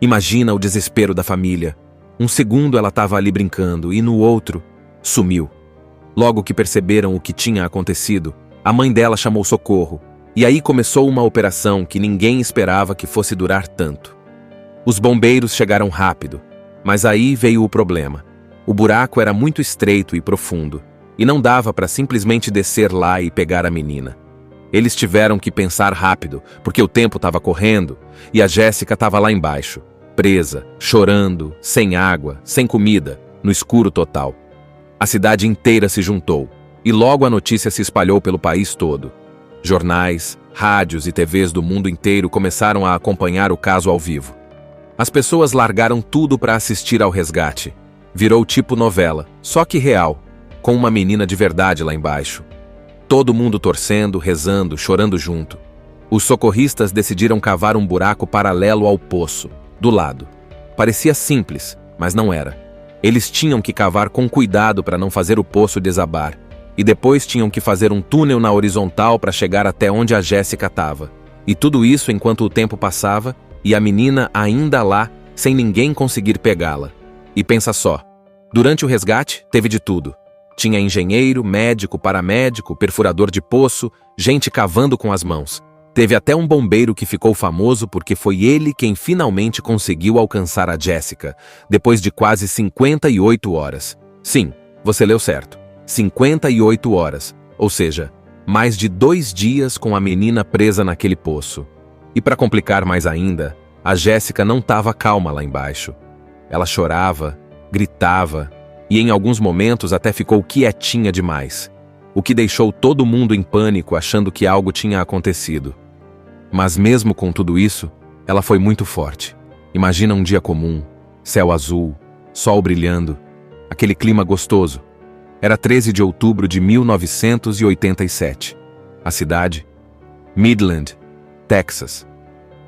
Imagina o desespero da família. Um segundo ela estava ali brincando e no outro, sumiu. Logo que perceberam o que tinha acontecido, a mãe dela chamou socorro. E aí começou uma operação que ninguém esperava que fosse durar tanto. Os bombeiros chegaram rápido, mas aí veio o problema. O buraco era muito estreito e profundo, e não dava para simplesmente descer lá e pegar a menina. Eles tiveram que pensar rápido, porque o tempo estava correndo, e a Jessica estava lá embaixo, presa, chorando, sem água, sem comida, no escuro total. A cidade inteira se juntou, e logo a notícia se espalhou pelo país todo. Jornais, rádios e TVs do mundo inteiro começaram a acompanhar o caso ao vivo. As pessoas largaram tudo para assistir ao resgate. Virou tipo novela, só que real, com uma menina de verdade lá embaixo. Todo mundo torcendo, rezando, chorando junto. Os socorristas decidiram cavar um buraco paralelo ao poço, do lado. Parecia simples, mas não era. Eles tinham que cavar com cuidado para não fazer o poço desabar. E depois tinham que fazer um túnel na horizontal para chegar até onde a Jessica estava. E tudo isso enquanto o tempo passava e a menina ainda lá, sem ninguém conseguir pegá-la. E pensa só, Durante o resgate, teve de tudo. Tinha engenheiro, médico, paramédico, perfurador de poço, gente cavando com as mãos. Teve até um bombeiro que ficou famoso porque foi ele quem finalmente conseguiu alcançar a Jessica, depois de quase 58 horas. Sim, você leu certo. 58 horas, ou seja, mais de 2 dias com a menina presa naquele poço. E para complicar mais ainda, a Jessica não estava calma lá embaixo. Ela chorava, gritava e em alguns momentos até ficou quietinha demais, o que deixou todo mundo em pânico achando que algo tinha acontecido. Mas mesmo com tudo isso, ela foi muito forte. Imagina um dia comum, céu azul, sol brilhando, aquele clima gostoso. Era 13 de outubro de 1987. A cidade? Midland, Texas.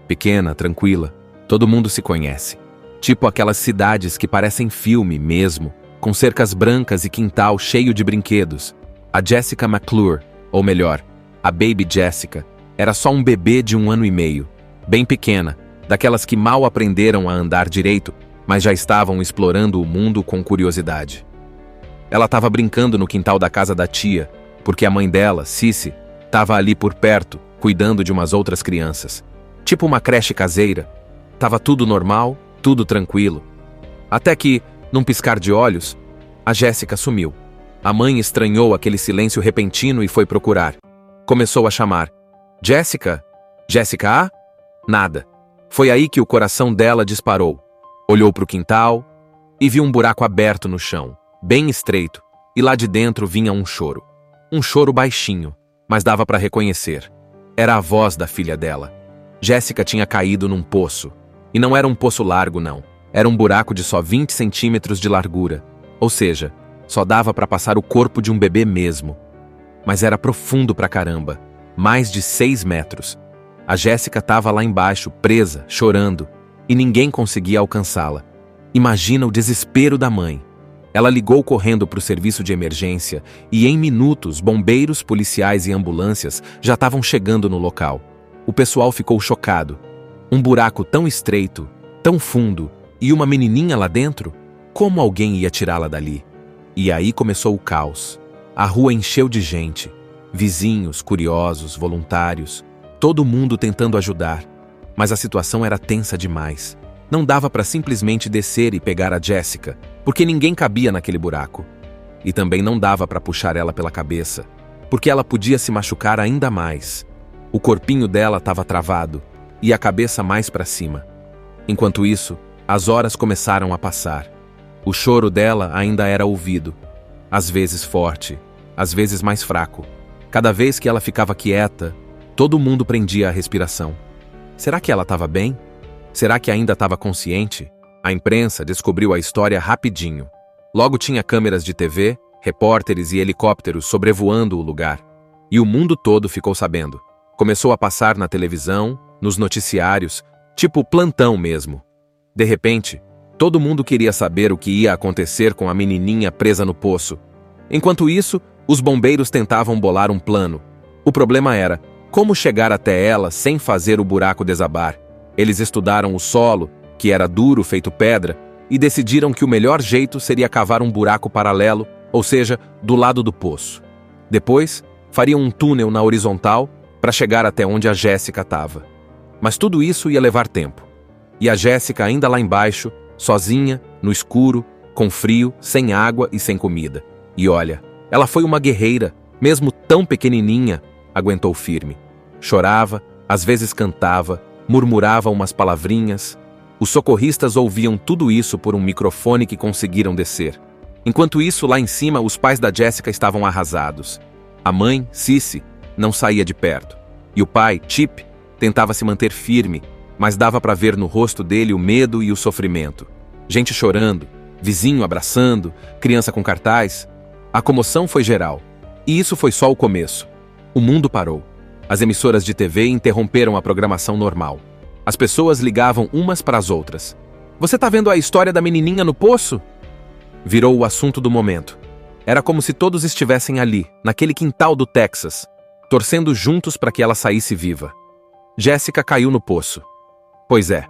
Pequena, tranquila, todo mundo se conhece. Tipo aquelas cidades que parecem filme mesmo, com cercas brancas e quintal cheio de brinquedos. A Jessica McClure, ou melhor, a Baby Jessica, era só um bebê de 1 ano e meio, bem pequena, daquelas que mal aprenderam a andar direito, mas já estavam explorando o mundo com curiosidade. Ela estava brincando no quintal da casa da tia, porque a mãe dela, Cici, estava ali por perto, cuidando de umas outras crianças. Tipo uma creche caseira. Tava tudo normal, tudo tranquilo. Até que, num piscar de olhos, a Jessica sumiu. A mãe estranhou aquele silêncio repentino e foi procurar. Começou a chamar. Jessica? Jessica A? Nada. Foi aí que o coração dela disparou. Olhou para o quintal e viu um buraco aberto no chão, bem estreito, e lá de dentro vinha um choro. Um choro baixinho, mas dava para reconhecer. Era a voz da filha dela. Jessica tinha caído num poço. E não era um poço largo, não. Era um buraco de só 20 centímetros de largura. Ou seja, só dava para passar o corpo de um bebê mesmo. Mas era profundo pra caramba. Mais de 6 metros. A Jessica estava lá embaixo, presa, chorando. E ninguém conseguia alcançá-la. Imagina o desespero da mãe. Ela ligou correndo para o serviço de emergência e em minutos, bombeiros, policiais e ambulâncias já estavam chegando no local. O pessoal ficou chocado. Um buraco tão estreito, tão fundo, e uma menininha lá dentro? Como alguém ia tirá-la dali? E aí começou o caos. A rua encheu de gente. Vizinhos, curiosos, voluntários. Todo mundo tentando ajudar. Mas a situação era tensa demais. Não dava para simplesmente descer e pegar a Jessica, porque ninguém cabia naquele buraco. E também não dava para puxar ela pela cabeça, porque ela podia se machucar ainda mais. O corpinho dela estava travado, e a cabeça mais para cima. Enquanto isso, as horas começaram a passar. O choro dela ainda era ouvido, às vezes forte, às vezes mais fraco. Cada vez que ela ficava quieta, todo mundo prendia a respiração. Será que ela estava bem? Será que ainda estava consciente? A imprensa descobriu a história rapidinho. Logo tinha câmeras de TV, repórteres e helicópteros sobrevoando o lugar. E o mundo todo ficou sabendo. Começou a passar na televisão, nos noticiários, tipo plantão mesmo. De repente, todo mundo queria saber o que ia acontecer com a menininha presa no poço. Enquanto isso, os bombeiros tentavam bolar um plano. O problema era como chegar até ela sem fazer o buraco desabar. Eles estudaram o solo, que era duro feito pedra, e decidiram que o melhor jeito seria cavar um buraco paralelo, ou seja, do lado do poço. Depois, fariam um túnel na horizontal para chegar até onde a Jessica estava. Mas tudo isso ia levar tempo. E a Jessica ainda lá embaixo, sozinha, no escuro, com frio, sem água e sem comida. E olha, ela foi uma guerreira, mesmo tão pequenininha, aguentou firme. Chorava, às vezes cantava, murmurava umas palavrinhas. Os socorristas ouviam tudo isso por um microfone que conseguiram descer. Enquanto isso, lá em cima, os pais da Jessica estavam arrasados. A mãe, Cici, não saía de perto. E o pai, Chip, tentava se manter firme, mas dava para ver no rosto dele o medo e o sofrimento. Gente chorando, vizinho abraçando, criança com cartaz. A comoção foi geral. E isso foi só o começo. O mundo parou. As emissoras de TV interromperam a programação normal. As pessoas ligavam umas para as outras. Você tá vendo a história da menininha no poço? Virou o assunto do momento. Era como se todos estivessem ali, naquele quintal do Texas, torcendo juntos para que ela saísse viva. Jessica caiu no poço. Pois é,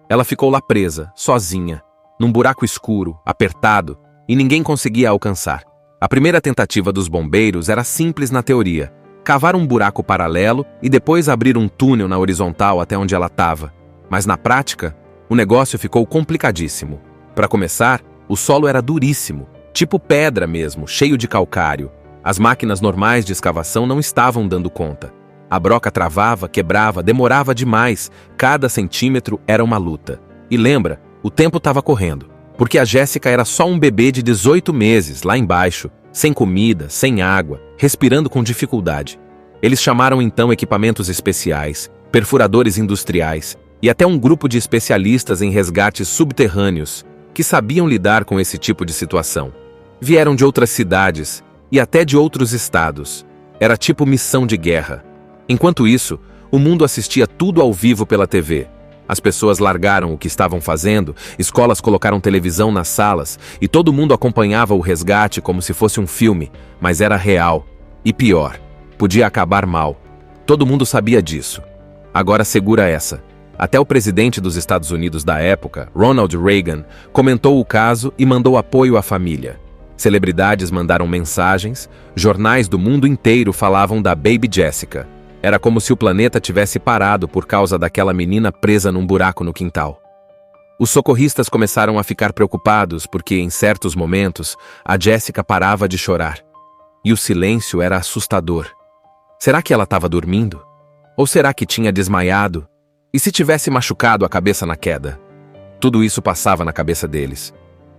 ela ficou lá presa, sozinha, num buraco escuro, apertado, e ninguém conseguia alcançar. A primeira tentativa dos bombeiros era simples na teoria: cavar um buraco paralelo e depois abrir um túnel na horizontal até onde ela estava. Mas na prática, o negócio ficou complicadíssimo. Para começar, o solo era duríssimo, tipo pedra mesmo, cheio de calcário. As máquinas normais de escavação não estavam dando conta. A broca travava, quebrava, demorava demais. Cada centímetro era uma luta. E lembra, o tempo estava correndo, porque a Jéssica era só um bebê de 18 meses, lá embaixo, sem comida, sem água, respirando com dificuldade. Eles chamaram então equipamentos especiais, perfuradores industriais e até um grupo de especialistas em resgates subterrâneos que sabiam lidar com esse tipo de situação. Vieram de outras cidades e até de outros estados. Era tipo missão de guerra. Enquanto isso, o mundo assistia tudo ao vivo pela TV. As pessoas largaram o que estavam fazendo, escolas colocaram televisão nas salas e todo mundo acompanhava o resgate como se fosse um filme, mas era real. E pior, podia acabar mal. Todo mundo sabia disso. Agora segura essa. Até o presidente dos Estados Unidos da época, Ronald Reagan, comentou o caso e mandou apoio à família. Celebridades mandaram mensagens, jornais do mundo inteiro falavam da Baby Jessica. Era como se o planeta tivesse parado por causa daquela menina presa num buraco no quintal. Os socorristas começaram a ficar preocupados porque, em certos momentos, a Jessica parava de chorar. E o silêncio era assustador. Será que ela estava dormindo? Ou será que tinha desmaiado? E se tivesse machucado a cabeça na queda? Tudo isso passava na cabeça deles.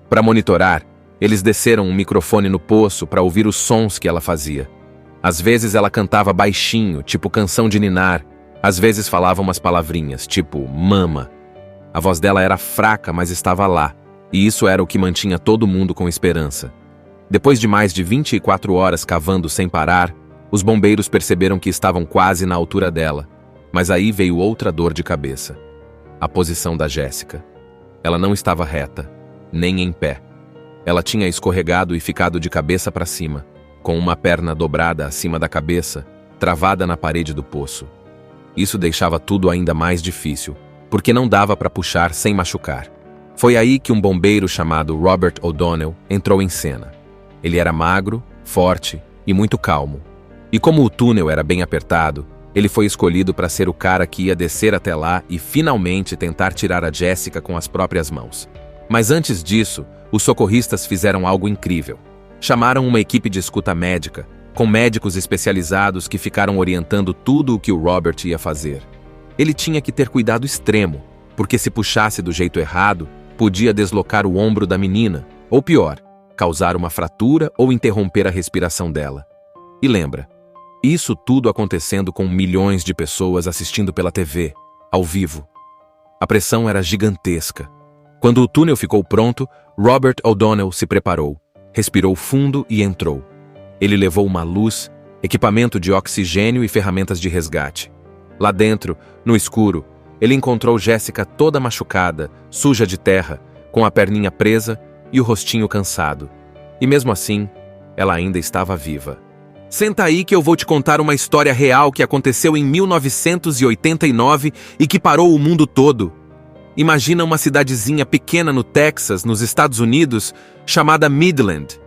Para monitorar, eles desceram um microfone no poço para ouvir os sons que ela fazia. Às vezes ela cantava baixinho, tipo canção de ninar. Às vezes falava umas palavrinhas, tipo mama. A voz dela era fraca, mas estava lá. E isso era o que mantinha todo mundo com esperança. Depois de mais de 24 horas cavando sem parar, os bombeiros perceberam que estavam quase na altura dela. Mas aí veio outra dor de cabeça. A posição da Jéssica. Ela não estava reta, nem em pé. Ela tinha escorregado e ficado de cabeça para cima, com uma perna dobrada acima da cabeça, travada na parede do poço. Isso deixava tudo ainda mais difícil, porque não dava para puxar sem machucar. Foi aí que um bombeiro chamado Robert O'Donnell entrou em cena. Ele era magro, forte e muito calmo. E como o túnel era bem apertado, ele foi escolhido para ser o cara que ia descer até lá e finalmente tentar tirar a Jéssica com as próprias mãos. Mas antes disso, os socorristas fizeram algo incrível. Chamaram uma equipe de escuta médica, com médicos especializados que ficaram orientando tudo o que o Robert ia fazer. Ele tinha que ter cuidado extremo, porque se puxasse do jeito errado, podia deslocar o ombro da menina, ou pior, causar uma fratura ou interromper a respiração dela. E lembra, isso tudo acontecendo com milhões de pessoas assistindo pela TV, ao vivo. A pressão era gigantesca. Quando o túnel ficou pronto, Robert O'Donnell se preparou. Respirou fundo e entrou. Ele levou uma luz, equipamento de oxigênio e ferramentas de resgate. Lá dentro, no escuro, ele encontrou Jéssica toda machucada, suja de terra, com a perninha presa e o rostinho cansado. E mesmo assim, ela ainda estava viva. Senta aí que eu vou te contar uma história real que aconteceu em 1989 e que parou o mundo todo. Imagina uma cidadezinha pequena no Texas, nos Estados Unidos, chamada Midland.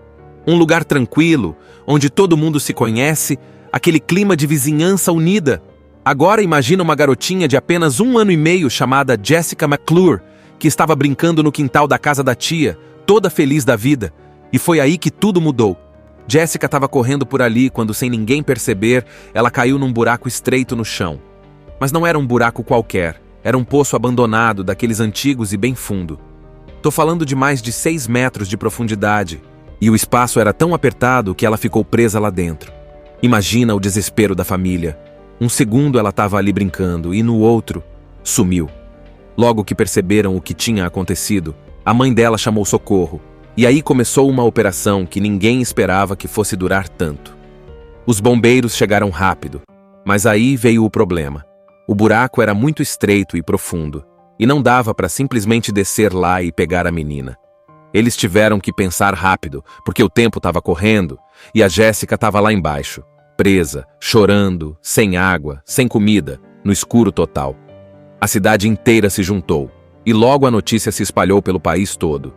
Um lugar tranquilo, onde todo mundo se conhece, aquele clima de vizinhança unida. Agora imagina uma garotinha de apenas 1 ano e meio chamada Jessica McClure, que estava brincando no quintal da casa da tia, toda feliz da vida. E foi aí que tudo mudou. Jessica estava correndo por ali quando, sem ninguém perceber, ela caiu num buraco estreito no chão. Mas não era um buraco qualquer. Era um poço abandonado, daqueles antigos e bem fundo. Tô falando de mais de 6 metros de profundidade. E o espaço era tão apertado que ela ficou presa lá dentro. Imagina o desespero da família. Um segundo ela estava ali brincando e no outro, sumiu. Logo que perceberam o que tinha acontecido, a mãe dela chamou socorro. E aí começou uma operação que ninguém esperava que fosse durar tanto. Os bombeiros chegaram rápido, mas aí veio o problema. O buraco era muito estreito e profundo, e não dava para simplesmente descer lá e pegar a menina. Eles tiveram que pensar rápido, porque o tempo estava correndo, e a Jéssica estava lá embaixo, presa, chorando, sem água, sem comida, no escuro total. A cidade inteira se juntou, e logo a notícia se espalhou pelo país todo.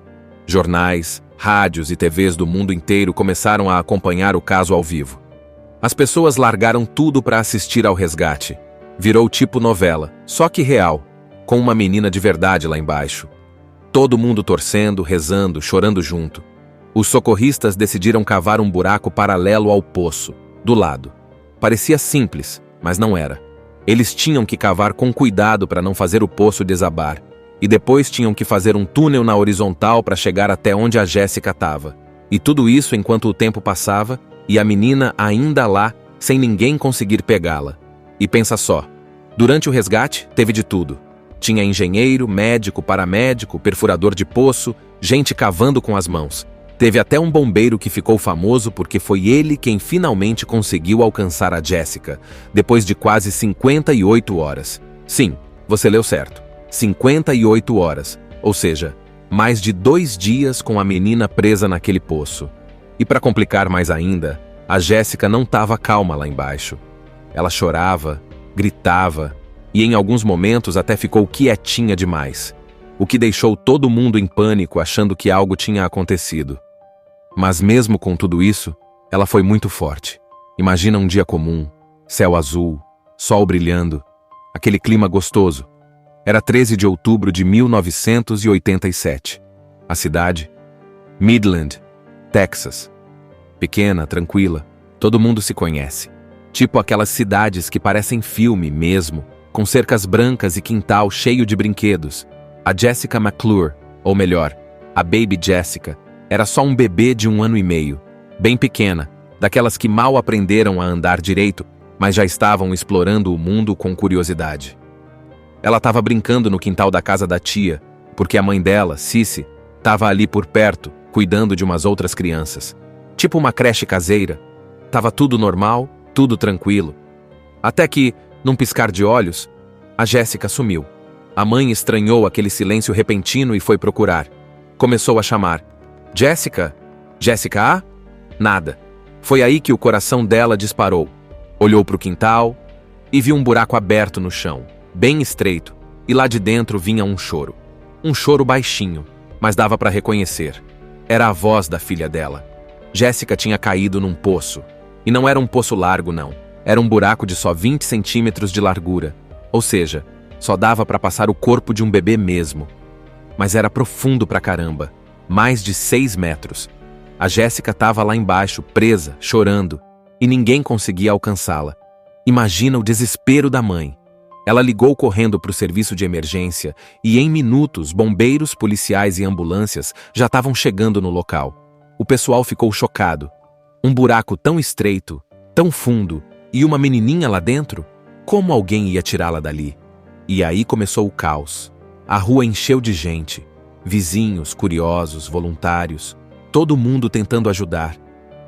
Jornais, Rádios e TVs do mundo inteiro começaram a acompanhar o caso ao vivo. As pessoas largaram tudo para assistir ao resgate. Virou tipo novela, só que real, com uma menina de verdade lá embaixo. Todo mundo torcendo, rezando, chorando junto. Os socorristas decidiram cavar um buraco paralelo ao poço, do lado. Parecia simples, mas não era. Eles tinham que cavar com cuidado para não fazer o poço desabar. E depois tinham que fazer um túnel na horizontal para chegar até onde a Jéssica estava. E tudo isso enquanto o tempo passava e a menina ainda lá, sem ninguém conseguir pegá-la. E pensa só, durante o resgate teve de tudo. Tinha engenheiro, médico, paramédico, perfurador de poço, gente cavando com as mãos. Teve até um bombeiro que ficou famoso porque foi ele quem finalmente conseguiu alcançar a Jéssica, depois de quase 58 horas. Sim, você leu certo. 58 horas, ou seja, mais de 2 dias com a menina presa naquele poço. E para complicar mais ainda, a Jéssica não estava calma lá embaixo. Ela chorava, gritava e em alguns momentos até ficou quietinha demais, o que deixou todo mundo em pânico achando que algo tinha acontecido. Mas mesmo com tudo isso, ela foi muito forte. Imagina um dia comum, céu azul, sol brilhando, aquele clima gostoso. Era 13 de outubro de 1987. A cidade? Midland, Texas. Pequena, tranquila, todo mundo se conhece. Tipo aquelas cidades que parecem filme mesmo, com cercas brancas e quintal cheio de brinquedos. A Jessica McClure, ou melhor, a Baby Jessica, era só um bebê de 1 ano e meio, bem pequena, daquelas que mal aprenderam a andar direito, mas já estavam explorando o mundo com curiosidade. Ela estava brincando no quintal da casa da tia, porque a mãe dela, Cici, estava ali por perto, cuidando de umas outras crianças. Tipo uma creche caseira. Tava tudo normal, tudo tranquilo. Até que, num piscar de olhos, a Jéssica sumiu. A mãe estranhou aquele silêncio repentino e foi procurar. Começou a chamar. Jéssica? Jéssica A? Nada. Foi aí que o coração dela disparou. Olhou para o quintal e viu um buraco aberto no chão, bem estreito, e lá de dentro vinha um choro. Um choro baixinho, mas dava para reconhecer. Era a voz da filha dela. Jéssica tinha caído num poço. E não era um poço largo, não. Era um buraco de só 20 centímetros de largura. Ou seja, só dava para passar o corpo de um bebê mesmo. Mas era profundo pra caramba. Mais de 6 metros. A Jéssica estava lá embaixo, presa, chorando, e ninguém conseguia alcançá-la. Imagina o desespero da mãe. Ela ligou correndo para o serviço de emergência e, em minutos, bombeiros, policiais e ambulâncias já estavam chegando no local. O pessoal ficou chocado. Um buraco tão estreito, tão fundo, e uma menininha lá dentro? Como alguém ia tirá-la dali? E aí começou o caos. A rua encheu de gente. Vizinhos, curiosos, voluntários. Todo mundo tentando ajudar.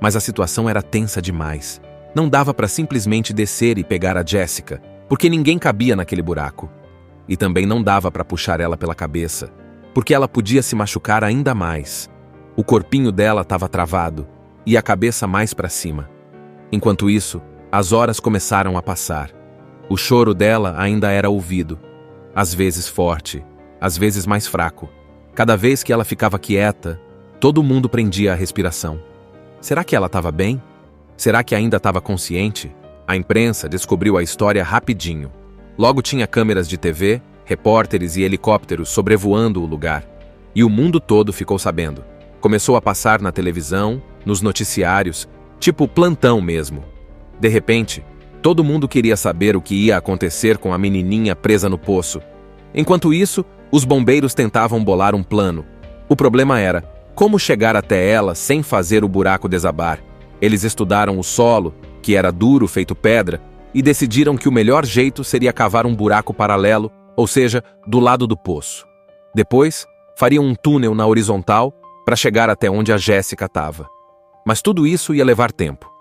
Mas a situação era tensa demais. Não dava para simplesmente descer e pegar a Jéssica, porque ninguém cabia naquele buraco. E também não dava para puxar ela pela cabeça, porque ela podia se machucar ainda mais. O corpinho dela estava travado e a cabeça mais para cima. Enquanto isso, as horas começaram a passar. O choro dela ainda era ouvido, às vezes forte, às vezes mais fraco. Cada vez que ela ficava quieta, todo mundo prendia a respiração. Será que ela estava bem? Será que ainda estava consciente? A imprensa descobriu a história rapidinho. Logo tinha câmeras de TV, repórteres e helicópteros sobrevoando o lugar. E o mundo todo ficou sabendo. Começou a passar na televisão, nos noticiários, tipo plantão mesmo. De repente, todo mundo queria saber o que ia acontecer com a menininha presa no poço. Enquanto isso, os bombeiros tentavam bolar um plano. O problema era como chegar até ela sem fazer o buraco desabar. Eles estudaram o solo, que era duro, feito pedra, e decidiram que o melhor jeito seria cavar um buraco paralelo, ou seja, do lado do poço. Depois, fariam um túnel na horizontal para chegar até onde a Jéssica estava. Mas tudo isso ia levar tempo.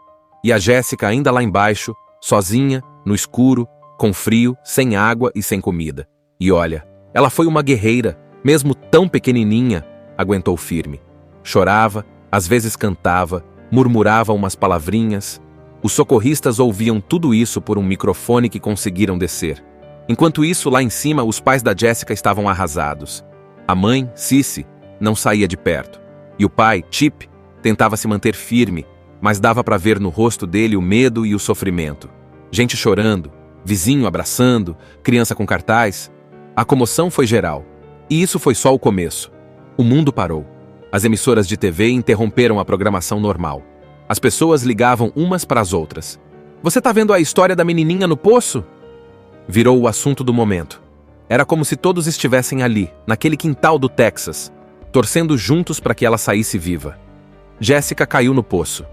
E a Jéssica ainda lá embaixo, sozinha, no escuro, com frio, sem água e sem comida. E olha, ela foi uma guerreira, mesmo tão pequenininha, aguentou firme. Chorava, às vezes cantava, murmurava umas palavrinhas. Os socorristas ouviam tudo isso por um microfone que conseguiram descer. Enquanto isso, lá em cima, os pais da Jéssica estavam arrasados. A mãe, Cici, não saía de perto. E o pai, Chip, tentava se manter firme, mas dava para ver no rosto dele o medo e o sofrimento. Gente chorando, vizinho abraçando, criança com cartaz. A comoção foi geral. E isso foi só o começo. O mundo parou. As emissoras de TV interromperam a programação normal. As pessoas ligavam umas para as outras. Você tá vendo a história da menininha no poço? Virou o assunto do momento. Era como se todos estivessem ali, naquele quintal do Texas, torcendo juntos para que ela saísse viva. Jessica caiu no poço.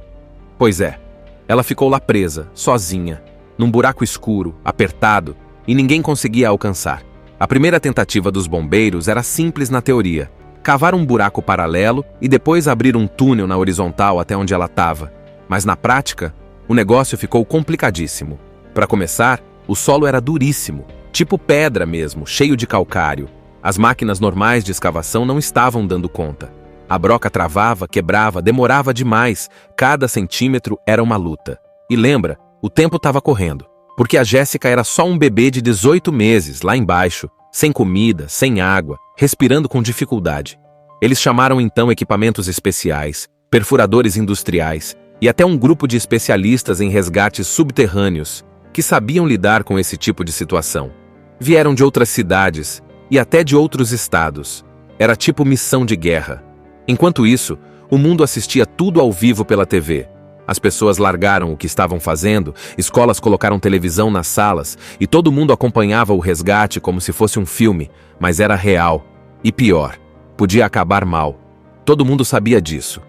Pois é, ela ficou lá presa, sozinha, num buraco escuro, apertado, e ninguém conseguia alcançar. A primeira tentativa dos bombeiros era simples na teoria: cavar um buraco paralelo e depois abrir um túnel na horizontal até onde ela estava. Mas na prática, o negócio ficou complicadíssimo. Para começar, o solo era duríssimo, tipo pedra mesmo, cheio de calcário. As máquinas normais de escavação não estavam dando conta. A broca travava, quebrava, demorava demais. Cada centímetro era uma luta. E lembra, o tempo estava correndo, porque a Jéssica era só um bebê de 18 meses, lá embaixo, sem comida, sem água, respirando com dificuldade. Eles chamaram então equipamentos especiais, perfuradores industriais e até um grupo de especialistas em resgates subterrâneos que sabiam lidar com esse tipo de situação. Vieram de outras cidades e até de outros estados. Era tipo missão de guerra. Enquanto isso, o mundo assistia tudo ao vivo pela TV. As pessoas largaram o que estavam fazendo, escolas colocaram televisão nas salas e todo mundo acompanhava o resgate como se fosse um filme, mas era real. E pior, podia acabar mal. Todo mundo sabia disso.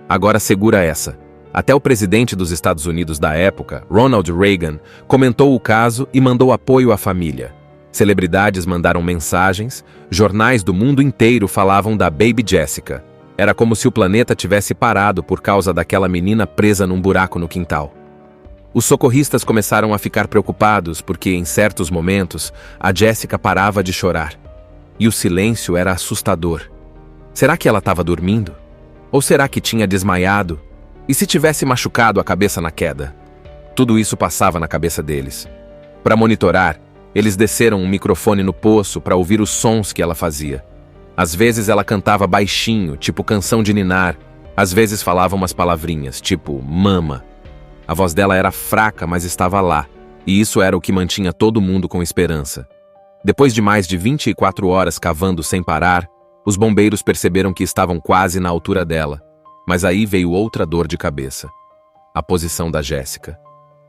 Agora segura essa. Até o presidente dos Estados Unidos da época, Ronald Reagan, comentou o caso e mandou apoio à família. Celebridades mandaram mensagens, jornais do mundo inteiro falavam da Baby Jessica. Era como se o planeta tivesse parado por causa daquela menina presa num buraco no quintal. Os socorristas começaram a ficar preocupados porque, em certos momentos, a Jessica parava de chorar. E o silêncio era assustador. Será que ela estava dormindo? Ou será que tinha desmaiado? E se tivesse machucado a cabeça na queda? Tudo isso passava na cabeça deles. Para monitorar, eles desceram um microfone no poço para ouvir os sons que ela fazia. Às vezes ela cantava baixinho, tipo canção de ninar. Às vezes falava umas palavrinhas, tipo mama. A voz dela era fraca, mas estava lá. E isso era o que mantinha todo mundo com esperança. Depois de mais de 24 horas cavando sem parar, os bombeiros perceberam que estavam quase na altura dela. Mas aí veio outra dor de cabeça. A posição da Jéssica.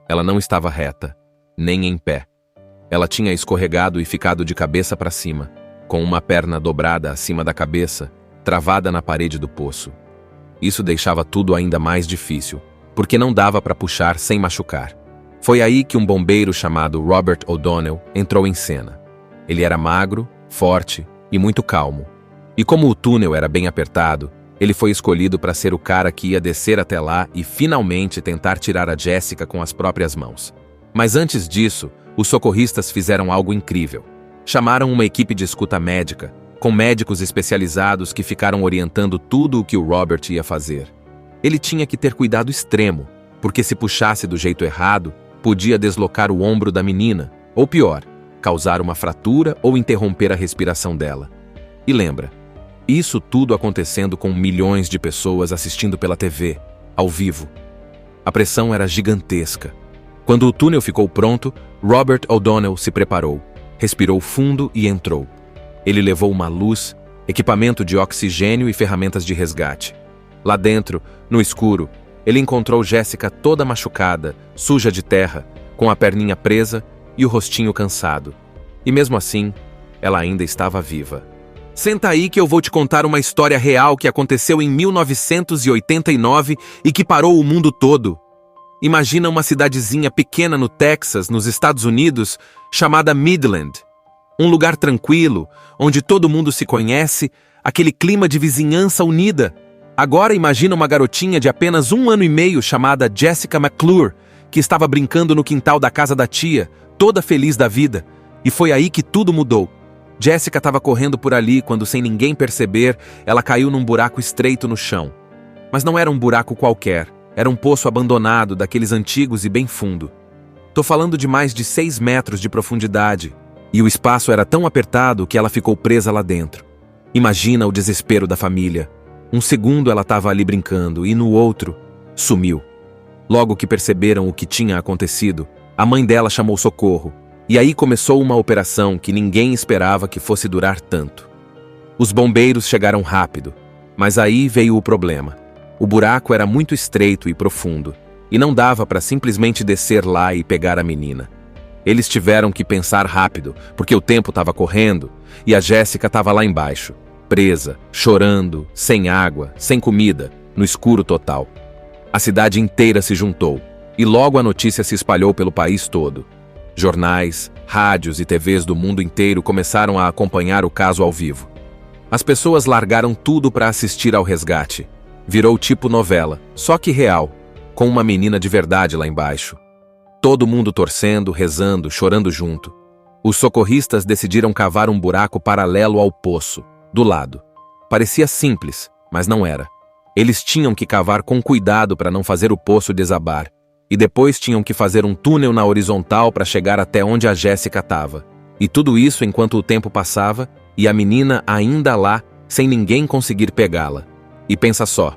Ela não estava reta, nem em pé. Ela tinha escorregado e ficado de cabeça para cima, com uma perna dobrada acima da cabeça, travada na parede do poço. Isso deixava tudo ainda mais difícil, porque não dava para puxar sem machucar. Foi aí que um bombeiro chamado Robert O'Donnell entrou em cena. Ele era magro, forte e muito calmo. E como o túnel era bem apertado, ele foi escolhido para ser o cara que ia descer até lá e finalmente tentar tirar a Jessica com as próprias mãos. Mas antes disso, os socorristas fizeram algo incrível. Chamaram uma equipe de escuta médica, com médicos especializados que ficaram orientando tudo o que o Robert ia fazer. Ele tinha que ter cuidado extremo, porque se puxasse do jeito errado, podia deslocar o ombro da menina, ou pior, causar uma fratura ou interromper a respiração dela. E lembra, isso tudo acontecendo com milhões de pessoas assistindo pela TV, ao vivo. A pressão era gigantesca. Quando o túnel ficou pronto, Robert O'Donnell se preparou, respirou fundo e entrou. Ele levou uma luz, equipamento de oxigênio e ferramentas de resgate. Lá dentro, no escuro, ele encontrou Jessica toda machucada, suja de terra, com a perninha presa e o rostinho cansado. E mesmo assim, ela ainda estava viva. Senta aí que eu vou te contar uma história real que aconteceu em 1989 e que parou o mundo todo. Imagina uma cidadezinha pequena no Texas, nos Estados Unidos, chamada Midland. Um lugar tranquilo, onde todo mundo se conhece, aquele clima de vizinhança unida. Agora imagina uma garotinha de apenas 1 ano e meio chamada Jessica McClure, que estava brincando no quintal da casa da tia, toda feliz da vida. E foi aí que tudo mudou. Jessica estava correndo por ali quando, sem ninguém perceber, ela caiu num buraco estreito no chão. Mas não era um buraco qualquer. Era um poço abandonado, daqueles antigos e bem fundo. Tô falando de mais de 6 metros de profundidade. E o espaço era tão apertado que ela ficou presa lá dentro. Imagina o desespero da família. Um segundo ela estava ali brincando e no outro, sumiu. Logo que perceberam o que tinha acontecido, a mãe dela chamou socorro. E aí começou uma operação que ninguém esperava que fosse durar tanto. Os bombeiros chegaram rápido, mas aí veio o problema. O buraco era muito estreito e profundo, e não dava para simplesmente descer lá e pegar a menina. Eles tiveram que pensar rápido, porque o tempo estava correndo, e a Jéssica estava lá embaixo, presa, chorando, sem água, sem comida, no escuro total. A cidade inteira se juntou, e logo a notícia se espalhou pelo país todo. Jornais, rádios e TVs do mundo inteiro começaram a acompanhar o caso ao vivo. As pessoas largaram tudo para assistir ao resgate. Virou tipo novela, só que real, com uma menina de verdade lá embaixo. Todo mundo torcendo, rezando, chorando junto. Os socorristas decidiram cavar um buraco paralelo ao poço, do lado. Parecia simples, mas não era. Eles tinham que cavar com cuidado para não fazer o poço desabar. E depois tinham que fazer um túnel na horizontal para chegar até onde a Jéssica estava. E tudo isso enquanto o tempo passava e a menina ainda lá, sem ninguém conseguir pegá-la. E pensa só,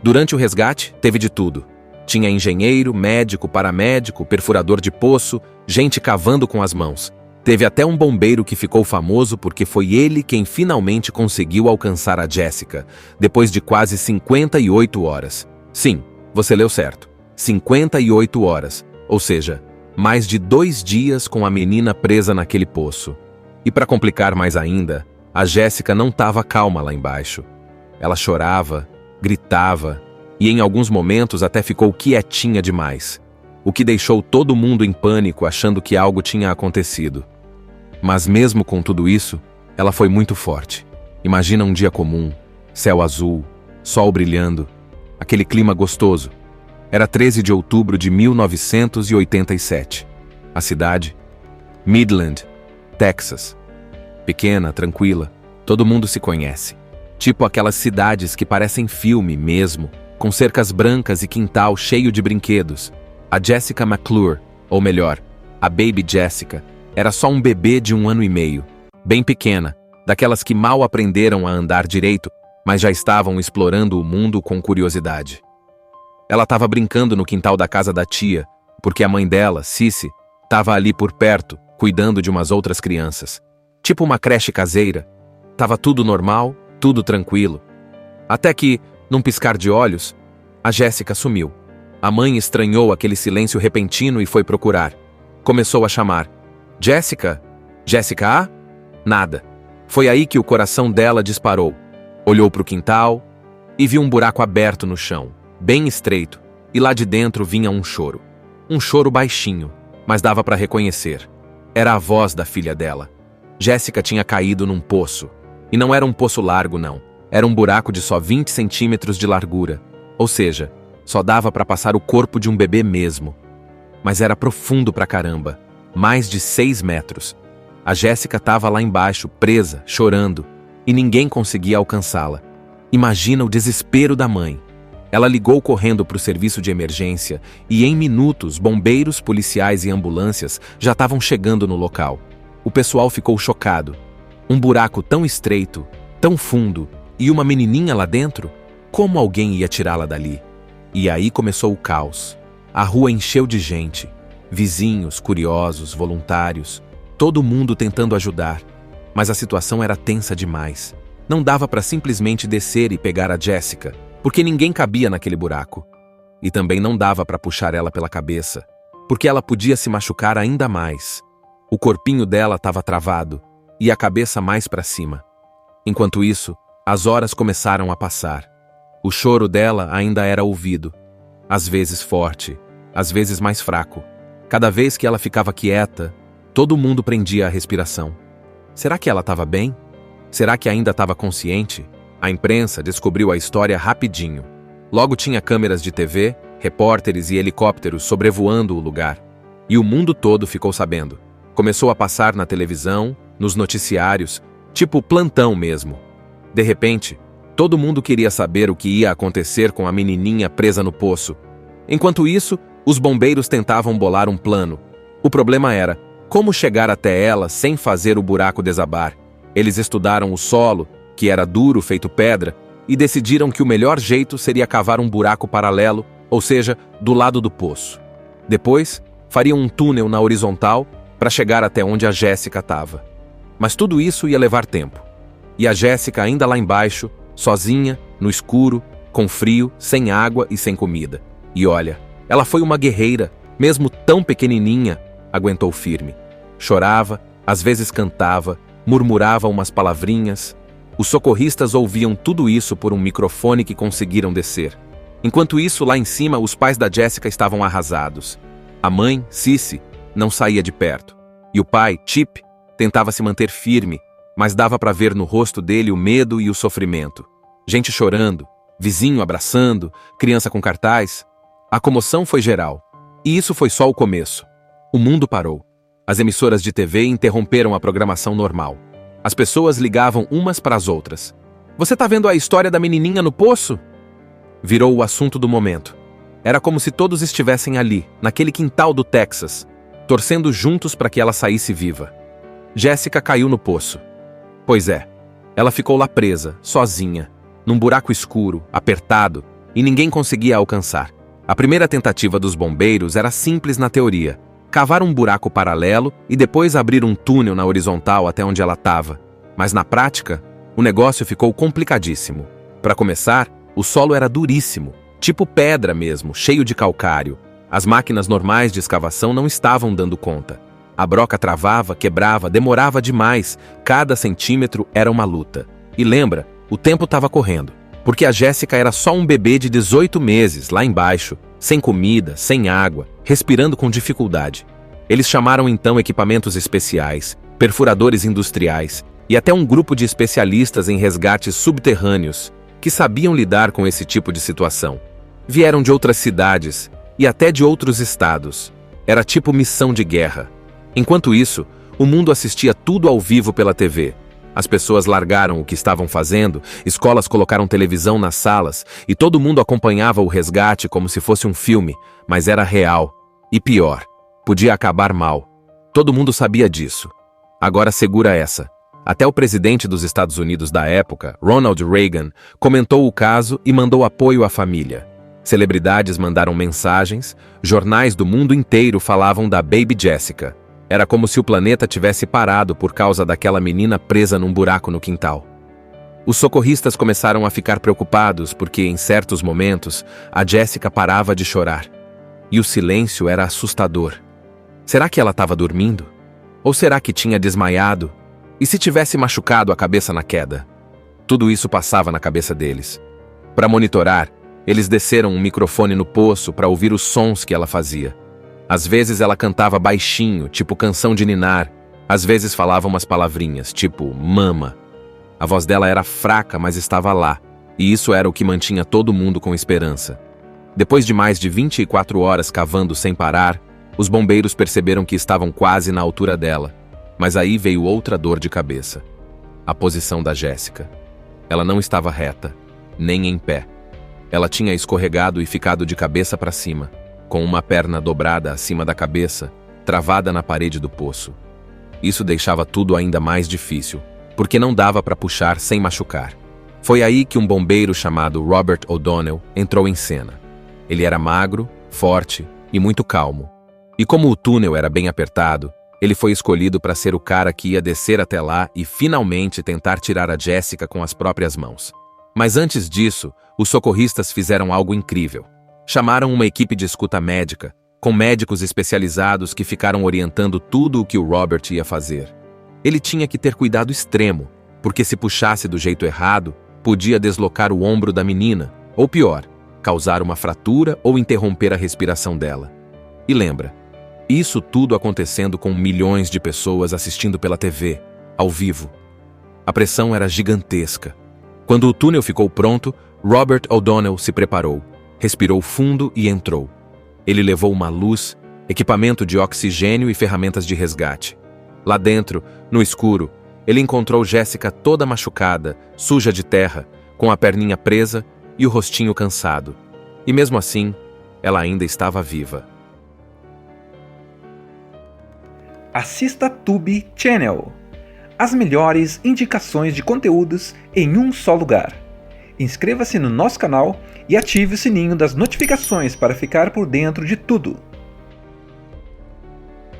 durante o resgate teve de tudo. Tinha engenheiro, médico, paramédico, perfurador de poço, gente cavando com as mãos. Teve até um bombeiro que ficou famoso porque foi ele quem finalmente conseguiu alcançar a Jéssica, depois de quase 58 horas. Sim, você leu certo. 58 horas, ou seja, mais de 2 dias com a menina presa naquele poço. E para complicar mais ainda, a Jéssica não estava calma lá embaixo. Ela chorava, gritava e em alguns momentos até ficou quietinha demais, o que deixou todo mundo em pânico achando que algo tinha acontecido. Mas mesmo com tudo isso, ela foi muito forte. Imagina um dia comum, céu azul, sol brilhando, aquele clima gostoso. Era 13 de outubro de 1987. A cidade? Midland, Texas. Pequena, tranquila, todo mundo se conhece. Tipo aquelas cidades que parecem filme mesmo, com cercas brancas e quintal cheio de brinquedos. A Jessica McClure, ou melhor, a Baby Jessica, era só um bebê de 1 ano e meio, bem pequena, daquelas que mal aprenderam a andar direito, mas já estavam explorando o mundo com curiosidade. Ela estava brincando no quintal da casa da tia, porque a mãe dela, Cici, estava ali por perto, cuidando de umas outras crianças. Tipo uma creche caseira. Tava tudo normal, tudo tranquilo. Até que, num piscar de olhos, a Jéssica sumiu. A mãe estranhou aquele silêncio repentino e foi procurar. Começou a chamar. Jéssica? Jéssica A? Nada. Foi aí que o coração dela disparou. Olhou para o quintal e viu um buraco aberto no chão, bem estreito, e lá de dentro vinha um choro. Um choro baixinho, mas dava para reconhecer. Era a voz da filha dela. Jéssica tinha caído num poço. E não era um poço largo, não. Era um buraco de só 20 centímetros de largura. Ou seja, só dava para passar o corpo de um bebê mesmo. Mas era profundo pra caramba. Mais de 6 metros. A Jéssica estava lá embaixo, presa, chorando, e ninguém conseguia alcançá-la. Imagina o desespero da mãe. Ela ligou correndo para o serviço de emergência e, em minutos, bombeiros, policiais e ambulâncias já estavam chegando no local. O pessoal ficou chocado. Um buraco tão estreito, tão fundo, e uma menininha lá dentro? Como alguém ia tirá-la dali? E aí começou o caos. A rua encheu de gente. Vizinhos, curiosos, voluntários. Todo mundo tentando ajudar. Mas a situação era tensa demais. Não dava para simplesmente descer e pegar a Jéssica, porque ninguém cabia naquele buraco. E também não dava para puxar ela pela cabeça, porque ela podia se machucar ainda mais. O corpinho dela estava travado, e a cabeça mais para cima. Enquanto isso, as horas começaram a passar. O choro dela ainda era ouvido, às vezes forte, às vezes mais fraco. Cada vez que ela ficava quieta, todo mundo prendia a respiração. Será que ela estava bem? Será que ainda estava consciente? A imprensa descobriu a história rapidinho. Logo tinha câmeras de TV, repórteres e helicópteros sobrevoando o lugar. E o mundo todo ficou sabendo. Começou a passar na televisão, nos noticiários, tipo plantão mesmo. De repente, todo mundo queria saber o que ia acontecer com a menininha presa no poço. Enquanto isso, os bombeiros tentavam bolar um plano. O problema era como chegar até ela sem fazer o buraco desabar. Eles estudaram o solo, que era duro feito pedra, e decidiram que o melhor jeito seria cavar um buraco paralelo, ou seja, do lado do poço. Depois, fariam um túnel na horizontal para chegar até onde a Jessica estava. Mas tudo isso ia levar tempo. E a Jessica ainda lá embaixo, sozinha, no escuro, com frio, sem água e sem comida. E olha, ela foi uma guerreira, mesmo tão pequenininha, aguentou firme. Chorava, às vezes cantava, murmurava umas palavrinhas. Os socorristas ouviam tudo isso por um microfone que conseguiram descer. Enquanto isso, lá em cima, os pais da Jessica estavam arrasados. A mãe, Cissy, não saía de perto. E o pai, Chip, tentava se manter firme, mas dava para ver no rosto dele o medo e o sofrimento. Gente chorando, vizinho abraçando, criança com cartaz. A comoção foi geral. E isso foi só o começo. O mundo parou. As emissoras de TV interromperam a programação normal. As pessoas ligavam umas para as outras. "Você tá vendo a história da menininha no poço?" Virou o assunto do momento. Era como se todos estivessem ali, naquele quintal do Texas, torcendo juntos para que ela saísse viva. Jessica caiu no poço. Pois é, ela ficou lá presa, sozinha, num buraco escuro, apertado, e ninguém conseguia alcançar. A primeira tentativa dos bombeiros era simples na teoria: cavar um buraco paralelo e depois abrir um túnel na horizontal até onde ela estava. Mas na prática, o negócio ficou complicadíssimo. Para começar, o solo era duríssimo, tipo pedra mesmo, cheio de calcário. As máquinas normais de escavação não estavam dando conta. A broca travava, quebrava, demorava demais. Cada centímetro era uma luta. E lembra, o tempo estava correndo, porque a Jessica era só um bebê de 18 meses, lá embaixo, sem comida, sem água, respirando com dificuldade. Eles chamaram então equipamentos especiais, perfuradores industriais e até um grupo de especialistas em resgates subterrâneos que sabiam lidar com esse tipo de situação. Vieram de outras cidades e até de outros estados. Era tipo missão de guerra. Enquanto isso, o mundo assistia tudo ao vivo pela TV. As pessoas largaram o que estavam fazendo, escolas colocaram televisão nas salas e todo mundo acompanhava o resgate como se fosse um filme, mas era real. E pior, podia acabar mal. Todo mundo sabia disso. Agora segura essa. Até o presidente dos Estados Unidos da época, Ronald Reagan, comentou o caso e mandou apoio à família. Celebridades mandaram mensagens, jornais do mundo inteiro falavam da Baby Jessica. Era como se o planeta tivesse parado por causa daquela menina presa num buraco no quintal. Os socorristas começaram a ficar preocupados porque, em certos momentos, a Jessica parava de chorar. E o silêncio era assustador. Será que ela estava dormindo? Ou será que tinha desmaiado? E se tivesse machucado a cabeça na queda? Tudo isso passava na cabeça deles. Para monitorar, eles desceram um microfone no poço para ouvir os sons que ela fazia. Às vezes ela cantava baixinho, tipo canção de ninar. Às vezes falava umas palavrinhas, tipo mama. A voz dela era fraca, mas estava lá. E isso era o que mantinha todo mundo com esperança. Depois de mais de 24 horas cavando sem parar, os bombeiros perceberam que estavam quase na altura dela. Mas aí veio outra dor de cabeça. A posição da Jessica. Ela não estava reta, nem em pé. Ela tinha escorregado e ficado de cabeça para cima, com uma perna dobrada acima da cabeça, travada na parede do poço. Isso deixava tudo ainda mais difícil, porque não dava para puxar sem machucar. Foi aí que um bombeiro chamado Robert O'Donnell entrou em cena. Ele era magro, forte e muito calmo. E como o túnel era bem apertado, ele foi escolhido para ser o cara que ia descer até lá e finalmente tentar tirar a Jessica com as próprias mãos. Mas antes disso, os socorristas fizeram algo incrível. Chamaram uma equipe de escuta médica, com médicos especializados que ficaram orientando tudo o que o Robert ia fazer. Ele tinha que ter cuidado extremo, porque se puxasse do jeito errado, podia deslocar o ombro da menina, ou pior, causar uma fratura ou interromper a respiração dela. E lembra, isso tudo acontecendo com milhões de pessoas assistindo pela TV, ao vivo. A pressão era gigantesca. Quando o túnel ficou pronto, Robert O'Donnell se preparou, respirou fundo e entrou. Ele levou uma luz, equipamento de oxigênio e ferramentas de resgate. Lá dentro, no escuro, ele encontrou Jessica toda machucada, suja de terra, com a perninha presa e o rostinho cansado. E mesmo assim, ela ainda estava viva. Assista Tube Channel. As melhores indicações de conteúdos em um só lugar. Inscreva-se no nosso canal e ative o sininho das notificações para ficar por dentro de tudo.